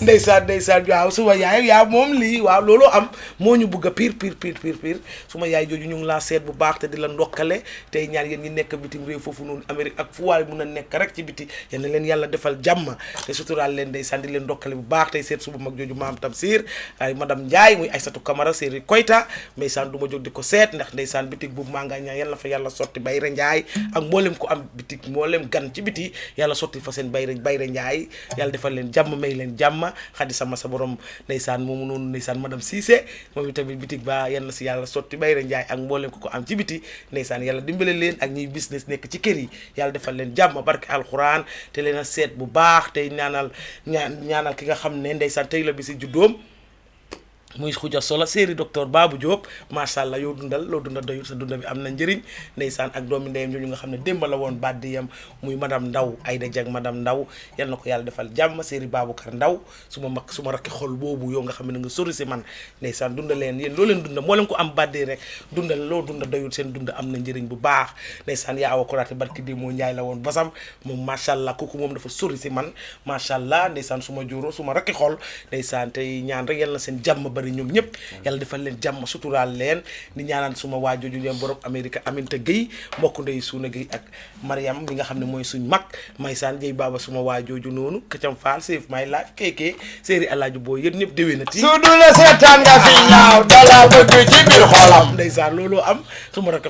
ndeysaan waaw suma yaay yaa moom lii waaw loolu am moo ñu bëgg a pire suma yaay jooju ñu ngi laa seet bu baax te di la ndokkale tey ñaan yéen ñi nekk bitim réew foofu noonu Amérique ak fu waay mun a nekk rek ci biti yal na leen yàlla defal jàmm te suturaal leen ndeysaan di leen ndokkale bu baax tey seet suba mag jooju maam Tamsir ay madame Ndiaye muy Aïssatou Camara séeri Koyta ndeysaan du ma jóg di ko seet ndax ndeysaan bitig boobu maa nga ñaan yàlla fa yàlla sotti Bayra Ndiaye ak mboolem ko am bitig mboolem gan ci biti yàlla sotti fa seen Bayra Ndiaye yàlla defal leen jàmm may leen jàmm xadi sama sa borom ndeysaan moomu noonu ndeysaan madame Cissé moom itamit bitig ba yal na si yàlla sotti Bayra Ndiaye ak mboolem ko am ci biti ndeysaan yàlla dimbale leen ak ñuy business nekk ci kër yi yàlla defal leen jàmm barke alxuraan te leen a seet bu baax tey ñaanal ki nga xam ne ndeysaan tey la bi si juddoom muy xuja solo séeri docteur Babou Diop macha allah yow loo dundal doyul sa dunda bi am na njëriñ ndeysaan ak doomi ndeyam ñooñu nga xam ne démb la woon baddiyam muy madame Ndaw Aïda Dieng madame Ndaw yal na ko yàlla defal jàmm séeri Baboucar Ndaw suma rakki xol boobu yow nga xam ne nga sori si man ndeysaan dunda leen yéen loo leen dunda moo leen ko am baddi rek dundal loo dunda doyul seen dunda am na njëriñ bu baax ndeysaan yaa awa koraate barki di moo njaay la woon basam moom macha allah kooku moom dafa sori si man macha allah ndeysaan suma jóoro suma rakki xol ndeysaan tey ñaan rek yal na seen jàmm bari ñoom ñëpp yàlla defal leen jàmm suturaal leen di ñaanal suma waajooju leen borom Amérique Aminta Gueye mbokk ndey Suuna Gueye ak Mariam mi nga xam ne mooy suñ mag Maysaan Gueye baaba suma waajooju noonu Kacam Fall Save My Life kéykee séeri Alaaji boo yéen ñëpp déwénati su du la seetaan nga fi ñaaw dala bëgg ci biir xolam ndeysaan loolu am suma rakk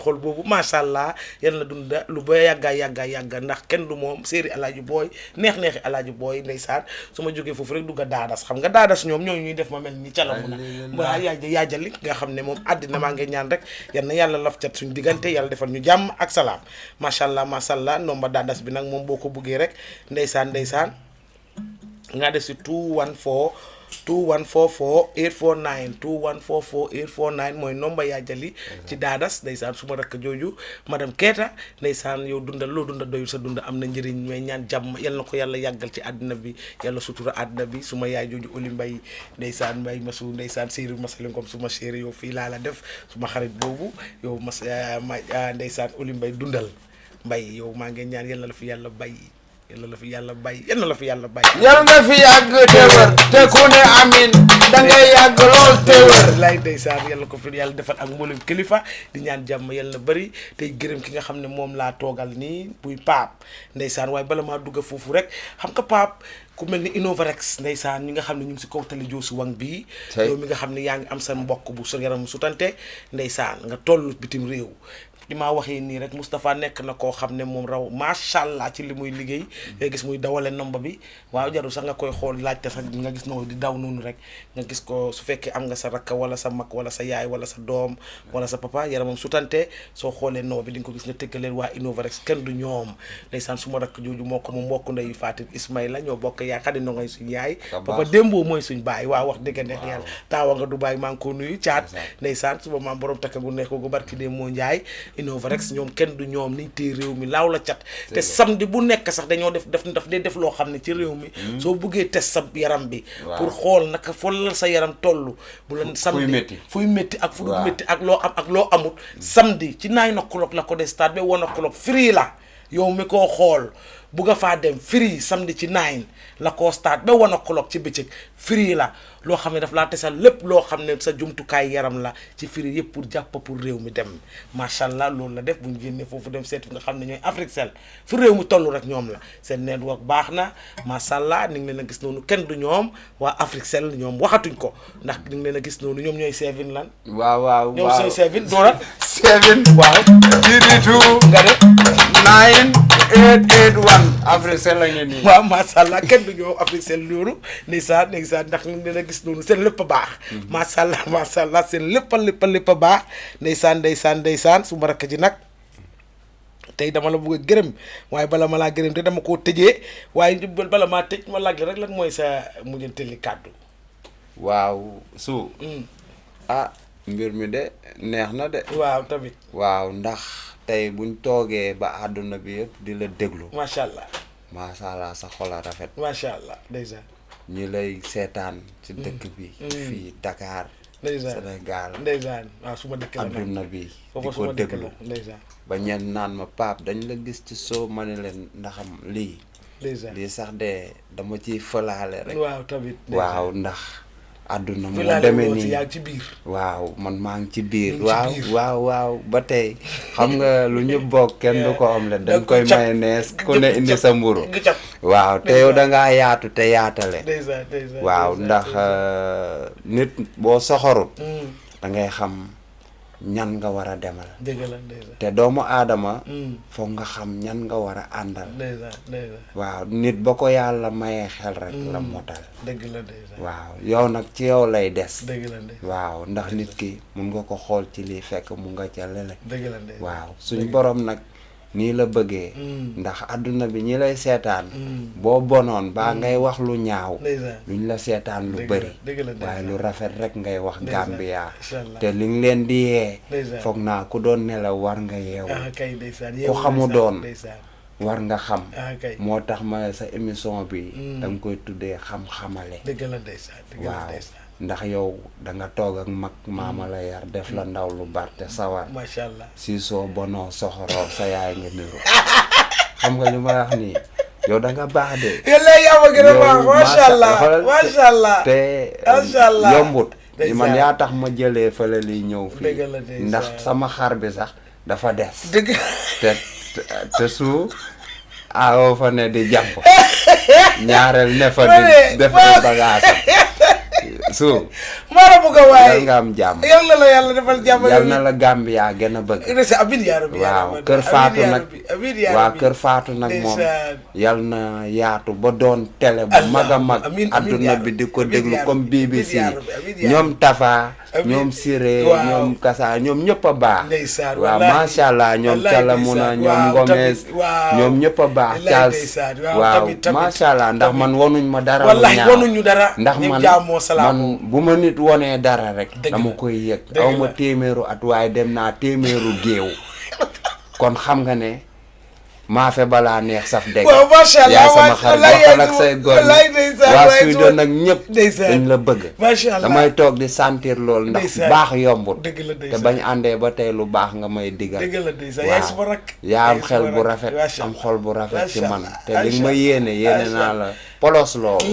xol boobu macha allah yal na dunda lu ba yàgga ndax kenn du moom séeri Alaaji booy neexi Alaaji booy ndeysaan su ma jógee foofu rek dugga daadas xam nga daadas ñoom ñooñu ñuy def ma mel ni calamuna waa yaajali nga xam ne moom àddina maa ngi ñaan rek yal na yàlla laf cat suñu diggante yàlla defal ñu jàmm ak salaam macha allah nomba daadas bi nag moom boo ko buggee rek ndeysaan nga def si 2144849 mooy nomba yaajali ci daadas ndeysaan suma rakk jooju madame Keita ndeysaan yow loo dundal doyul sa dunda am na njëriñ may ñaan jàmm yal na ko yàlla yàggal ci àddina bi yàlla sutura àddina bi suma yaay jooju Oli Mbay ndeysaan Mbay masu ndeysaan séeri masalingom suma chéri yow fii laa la def suma xarit boobu yow ndeysaan Oli Mbay dundal Mbay yow maa ngi ñaan yal na la fi yàlla bay yal na la fi yàlla bay yal nga fi yàgg te wër te ku ne amin da ngay yàgg lool te wër lay ndeysaan yal na ko fi yàlla defal ak mboolem kilifa di ñaan jàmm yal na bëri tey gërëm ki nga xam ne moom laa toogal nii buy Pape ndeysaan waaye bala maa dugg foofu rek xam nga Pape ku mel ni Innovarex ndeysaan ñi nga xam ne ñu ngi si kaw tali Joosu Wang bii yow mi nga xam ne yaa ngi am sa mbokk bu sa yaram sutante ndeysaan nga toll bitim réew li maa waxee nii rek Moustapha nekk na koo xam ne moom raw macha allah ci li muy liggéey nga gis muy dawale nomba bi waaw jarul sax nga koy xool laajte sax nga gis noonu di daw noonu rek nga gis ko su fekkee am nga sa rakk wala sa mag wala sa yaay wala sa doom wala sa papa yaramam sutante soo xoolee nomba bi di nga ko gis nga tëggaleen waa Innovarex kenn du ñoom ndeysaan suma rakk jooju moo ko mu mbokk ndeyu Fatim Ismaïla ñoo bokk yaay xadi no ngay suñ yaay papa démboo mooy suñ baay waaw wax dëgg neex yàlla taawa nga Dubaay maa ngi ko nuyu caat ndeysaan suba maam borom takka gu neex ko gu barki dee moo njaay Innovarex ñoom kenn du ñoom niñ tey réew mi laaw la cat te samedi bu nekk sax dañoo def def loo xam ne ci réew mi soo buggee test sa yaram bi pour xool naka foolal sa yaram toll bu la samedi fuy métti ak fu dul métti ak loo am ak loo amut samedi ci 9 o'clock la ko de stade ba 1 o'clock free la yow mi koo xool bugga faa dem free samedi ci 9 la koo stade ba 1 o'clock ci bëccëg free la loo xam ne daf laa tesal lépp loo xam ne sa jumtukaay yaram la ci free yëpp pour jàpp pour réew mi dem macha allah loolu la def bu ñu génnee foofu dem seet nga xam ne ñooy Africell fu réew mi toll rek ñoom la seen network baax na macha allah ni ngi leen a gis noonu kenn du ñoom waa Africell ñoom waxatuñ ko ndax ni ngi leen a gis noonu ñoom ñooy 7 lan. waaw ñoom ñooy 7 doora 7 waaw 32 nga def 9 881 Africell la ngeen nii. waaw macha allah kenn du ñëw Africell loolu ndeysaan ndax dina gis noonu seen lépp a baax. macha allah seen lépp a baax ndeysaan su ma rakk ji nag. tey dama la bëgg a gërëm waaye bala ma laa gërëm te dama koo tëjee waaye bala maa tëj ma laaj la rek lan mooy sa mujjanteeli kàddu. waaw su. mbir mi de neex na de. waaw tamit. waaw ndax tey buñ toogee ba àdduna bi yëpp di la déglu. macha allah. macha allah sa xol a rafet. macha allah ndeysaan. ñi lay seetaan ci dëkk bi. fii Dakar. ndeysaan Sénégal. ndeysaan waaw su ma dëkk la àdduna bi di foofu ko déglu. ndeysaan. ba ñenn naan ma Pape dañ la gis ci soo ma ne leen ndaxam lii. ndeysaan lii sax de dama ciy fëlaale rek. waaw tamit. waaw ndax. àdduna moo fëlaale demee woo nii ci yaa ngi ci biir. waaw man maa ngi ci biir. ñu ngi ci biir. waaw ba tey xam nga lu ñu bokk kenn du ko am le dañ koy mayonnaise ku ne indi sa mburu waaw te yow da ngaa yaatu te yaatale. waaw ndax nit boo soxorut. da ngay xam ñan nga war a demal. te doomu aadama. foog nga xam ñan nga war a àndal. waaw nit ba ko yàlla mayee xel rek la motal. waaw yow nag ci yow lay des. waaw ndax nit ki mun nga ko xool ci lii fekk mu nga ca lele. waaw suñ borom nag nii la bëggee. ndax àdduna bi ñi lay seetaan. boo bonoon baa ngay wax lu ñaaw. luñ la seetaan lu bëri. waaye lu rafet rek ngay wax Gambia. te li nga leen di yee. foog naa ku doon nelaw war nga yeewu. ku xamu doon war nga xam. moo tax ma sa émission bi. da nga koy tuddee xam-xamale. waaw ndax yow da nga toog ak mag maama la yar def la ndaw lu barte sawar. macha allah si soo bonoo soxoroo sa yaay nga niru xam nga li ma wax nii yow da nga baax de. yàlla yaa ma gën a baax macha allah te yombut. man yaa tax ma jëlee fële liy ñëw fii ndax sama xar bi sax dafa des. te su aawoo fa ne di jàpp ñaareel ne fa di def bagage su mara bu ko waaye yal nga am jàmm yal na la yàlla defal jàmm yal na la Gambia gën a bëgg. waaw kër Faatu nag waaw kër Faatu nag moom yal na yaatu ba doon télé bu mag a mag adduna bi di ko déglu comme BBC ñoom Tafa ñoom Siré ñoom Kasa ñoom ñëpp a baax. waaw macha allah ñoom Calamuna ñoom Gomez ñoom ñëpp a baax Charles waaw macha allah ndax man wonuñ ma dara lu ñaaw ndax man bu ma nit wonee dara rek dama koy yëg aw ma téeméeru at waaye dem naa téeméeru géew kon xam nga ne maafe balaa neex saf dégg yaa sama xarit waxal ak say góor waa suy doon nag ñëpp dañ la bëgg damay toog di sentir loolu ndax baax yombut te bañ àndee ba tey lu baax nga may digal waaw yaa am xel bu rafet am xol bu rafet ci man te li nga ma yéene naa la polos loolu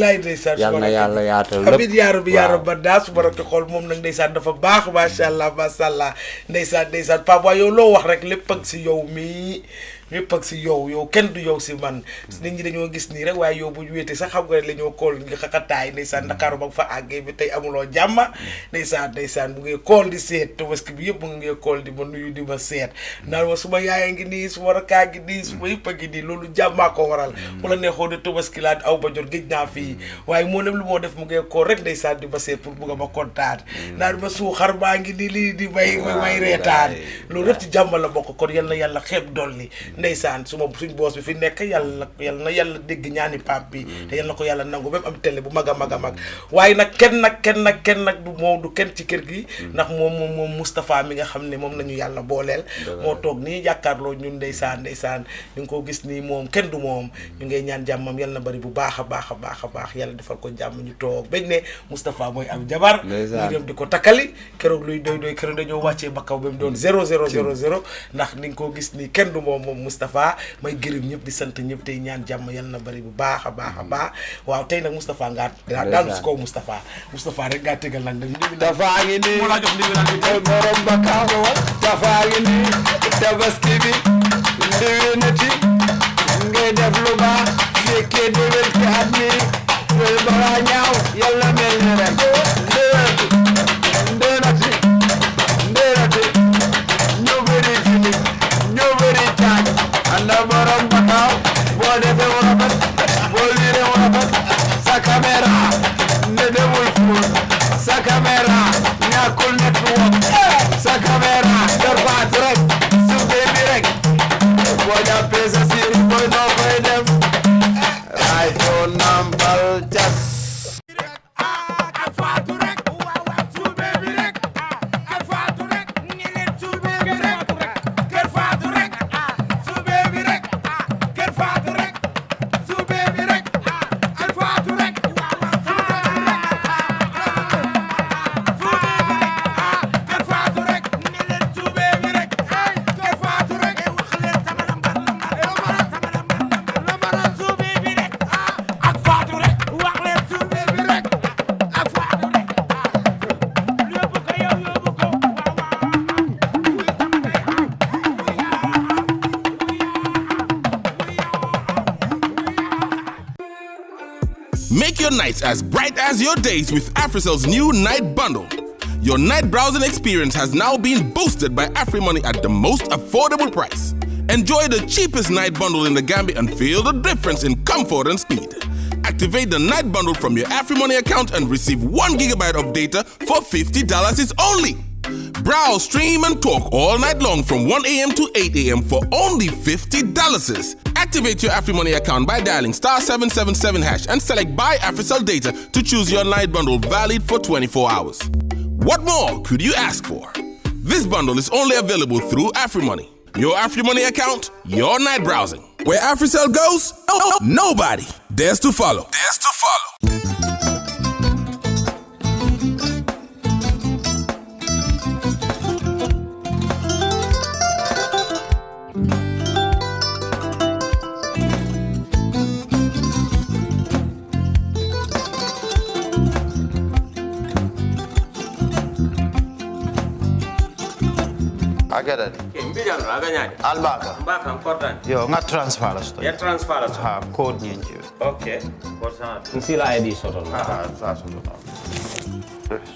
yal na yàlla yaatal lépp amiin yaa rabbi yaa rabbi daa su ma rakk xool moom nag ndeysaan dafa baax macha allah ndeysaan Pape waaye yow loo wax rek lépp ak si yow mii lépp ak si yow kenn du yow si man nit ñi dañoo gis nii rek waaye yow bu ñu wéetee sax xam nga ne la ñoo kool nga xaqataay ndeysaan Ndakaaru ba fa àggee bi tey amuloo jàmm ndeysaan bu ngee kool di seet Tabaski bi yëpp mu ngee kool di ma nuyu di ma seet naan ma suma yaaya ngi nii suma rakkaa ngi nii suma yëpp a ngi nii loolu jàmmaa ko waral mu la neexoo de Tabaski laa aw ba jot géej naa fii waaye moo dem lu moo def mu ngee kool rek ndeysaan di ma seet pour bugg a ma kontaan naan ma suuxar baa ngi nii lii di may reetaan loolu rek ci jàmm la bokk kon yal na yàlla xeeb dolli ndeysaan suñ boos bi fi nekk yàlla na yàlla dégg ñaani Pape bi te yàlla na ko yàlla nangu même am télé bu mag a mag a mag waaye nag kenn nag du moom du kenn ci kër gi ndax moom Moustapha mi nga xam ne moom nañu yàlla booleel moo toog nii jàkkaarloo ñun ndeysaan ñu ngi ko gis nii moom kenn du moom ñu ngay ñaan jàmmam yàlla na bari bu baax a baax yàlla defal ko jàmm ñu toog bañ ne Moustapha mooy am jabar ñu dem di ko takkali keroog luy doy keroog dañoo wàccee ba kaw ba mu doon 0 ndax ni nga ko gis nii kenn du moom Moustapha may gërëm ñëpp di sant ñëpp tey ñaan jàmm yàlla na bari bu baax a baax waaw tey nag Moustapha ngaa daanu si kaw Moustapha rek ngaa tegal nag Tafa ngi nii moo laa jox ndigal bi borom ba kaama Tafa ngi nii Tabaski bi ndéwénati ngay def lu baax fekkee déwén ci at mi balaa ñaaw yàlla mel ni ren ndéwénati ñoo bëri fini ñoo bëri caaj anda borom ba ne demul ful sa caméra ñàkkul network sa caméra derfaat rek suufee bi rek boo jàppee sa siri boy noo koy def ay foo nampal cas Make your nights as bright as your days with Africell's new night bundle. Your night browsing experience has now been boosted by AfriMoney at the most affordable price. Enjoy the cheapest night bundle in the Gambia and feel the difference in comfort and speed. Activate the night bundle from your AfriMoney account and receive 1 gigabyte of data for $50 is only. Browse, stream, and talk all night long from 1 a.m. to 8 a.m. for only $50. Activate your AfriMoney account by dialing *777# and select Buy Africell Data to choose your night bundle valid for 24 hours. What more could you ask for? This bundle is only available through AfriMoney. Your AfriMoney account, your night browsing. Where Africell goes, nobody dares to follow. Agada Mbijano aganyani. Albaka. Mbaka important. Yo, nga transfer la sto. Ya transfer la sto. Ha, code nyingi. Okay. What's that? Nsila ID soto. Sa soto.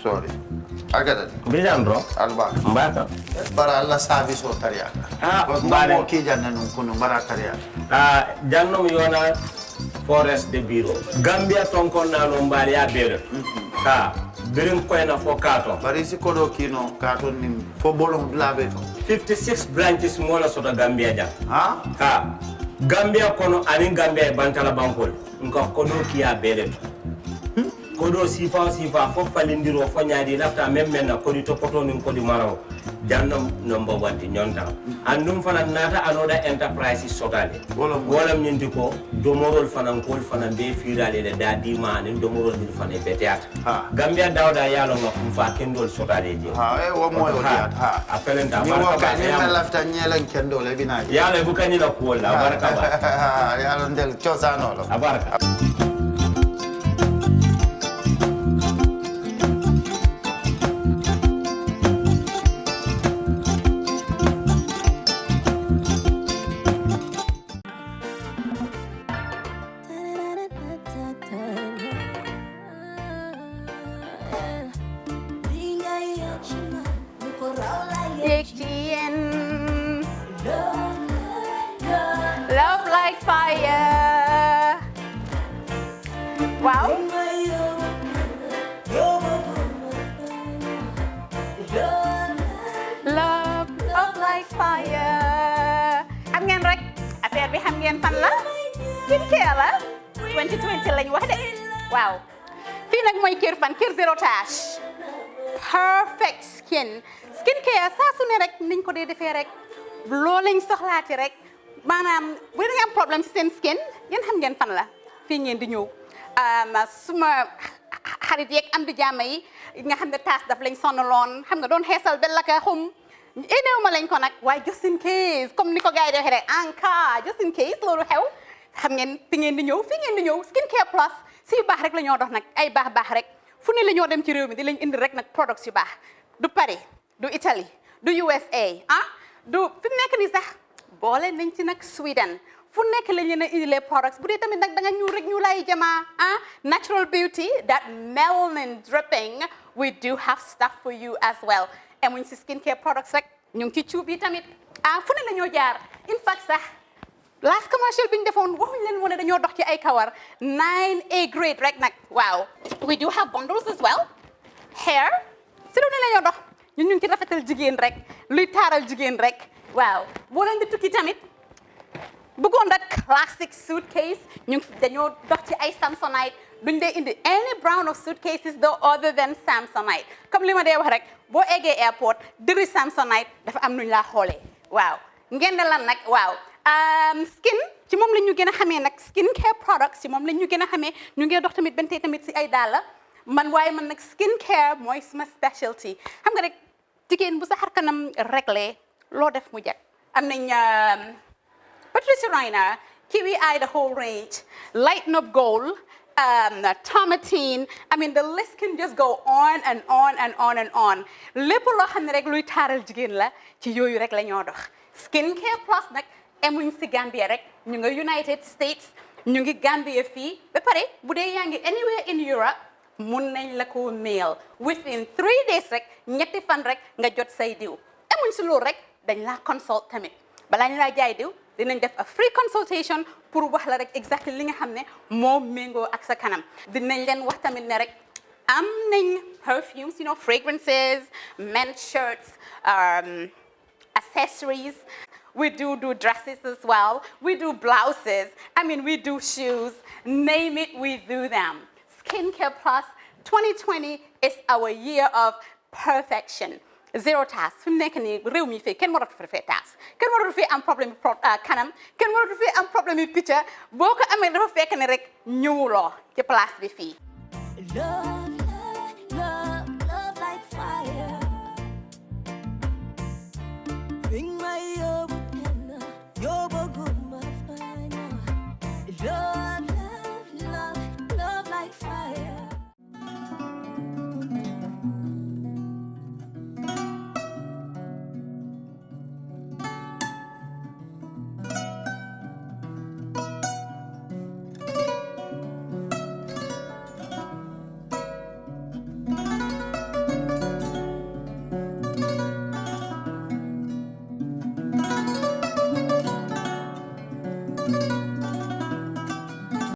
Sorry. Agada Mbijano bro. Albaka. Mbaka. Bara alla service o tariya. Mbale. Mo ki janna nun kunu bara tariya. Jannom yona forest de bureau. Gambia tonkon na no mbali ya bere. Birin koyna fo kato. Bari si kodo kino kato ni fo bolong blabe no. 56 branches mola soto Gambia jam. Gambia kono ani Gambia bantala bankol. Nko kodo kiya bere. Kodo sifa fo falindiro fo nyaadi lafta memmen na kodi to poto nin kodi maraw. Jannom number 1 ti nyonta. Andum fana nata anoda enterprise sotale. Wolam nyindi ko domorol fana kol fana be firale le dadi man domorol dil fana beteat. Gambia dawda yalo ngam fa kendol sotale je. Wo moyo diat. Apelenta Ni wo ka ni na lafta nyelen kendol e bina. Yalo bukani la ko la baraka ba. Yalo ndel chosano lo. Abaraka. Love like fire. Wow. Love like fire. Xam ngeen rek affaire bi xam ngeen fan la? Skincare la. 2020 lañ wax de. Waaw. Fii nag mooy kër fan kër zero tache. Perfect skin. Skincare saa su ne rek niñ ko dee defee rek. Loo lañ soxlaati rek. Maanaam bu ngeen am problème ci seen skin ngeen xam ngeen fan la fii ngeen di ñëw suma xarit yeeg am di jàmm yi nga xam ne taas daf lañ sonaloon xam nga doon xeesal ba laka xum éneew ma lañ ko nag waaye just in case comme ni ko gars yi di waxee rek en cas just in case loolu xew xam ngeen fi ngeen di ñëw fii ngeen di ñëw Skincare Plus si yu baax rek la ñoo dox nag ay baax rek fu ne la ñoo dem ci réew mi di lañ indi rek nag products yu baax du Paris du Italie du USA du fi mu nekk nii sax boole nañ ci nag Sweden fu nekk lañ leen a indilee products bu dee tamit nag da nga ñuul rek ñu lay jamaa natural beauty that melanin dripping we do have stuff for you as well emuñ si skincare products rek ñu ngi ci cuub yi tamit fu ne la ñoo jaar in fact sax last commercial bi ñu defoon waxuñ leen woon ne dañoo dox ci ay kawar 9A grade rek nag waaw we do have bundles as well hair si lu ne la ñoo dox ñun ñu ngi ci rafetal jigéen rek luy taaral jigéen rek waaw boo leen di tukki tamit bëggoon that classic suitcase ñu dañoo dox ci ay Samsonite duñ dee indi any brand of suitcases though other than Samsonite comme li ma dee wax rek boo eggee airport dëri Samsonite dafa am nuñ laa xoolee waaw ngeen ne lan nag waaw skin ci moom la ñu gën a xamee nag skin care products ci moom la ñu gën a xamee ñu ngi dox tamit bentey tamit si ay dàlla man waaye man nag skin care mooy suma specialty xam nga rek jigéen bu sa xar kanam réglé loo def mu jag am nañ Patricia Reiner Kiwi Eye the whole range Lighten Up Gold Tomatine I mean the list can just go on and on and on and on lépp loo xam ne rek luy taaral jigéen la ci yooyu rek la ñoo dox skin care plus nag emuñ si Gambia rek ñu nga United States ñu ngi Gambia fii ba pare bu dee yaa ngi anywhere in Europe mun nañ la ko mail within 3 days rek ñetti fan rek nga jot say diw emuñ si loolu rek dañ laa consult tamit balaa ñu laa jaay diw dinañ def a free consultation pour wax la rek exactly li nga xam ne moo méngoo ak sa kanam dinañ leen wax tamit ne rek am nañ perfumes you know fragrances men's shirts accessories we do dresses as well we do blouses I mean we do shoes name it we do them Skincare Plus 2020 is our year of perfection zero task fi mu nekk nii réew mi fii kenn waratu fi taas kenn waratu fi am problème kanam kenn waratu fi am problème yu picca boo ko amee dafa fekk ne rek ñëwuloo ci place bi fii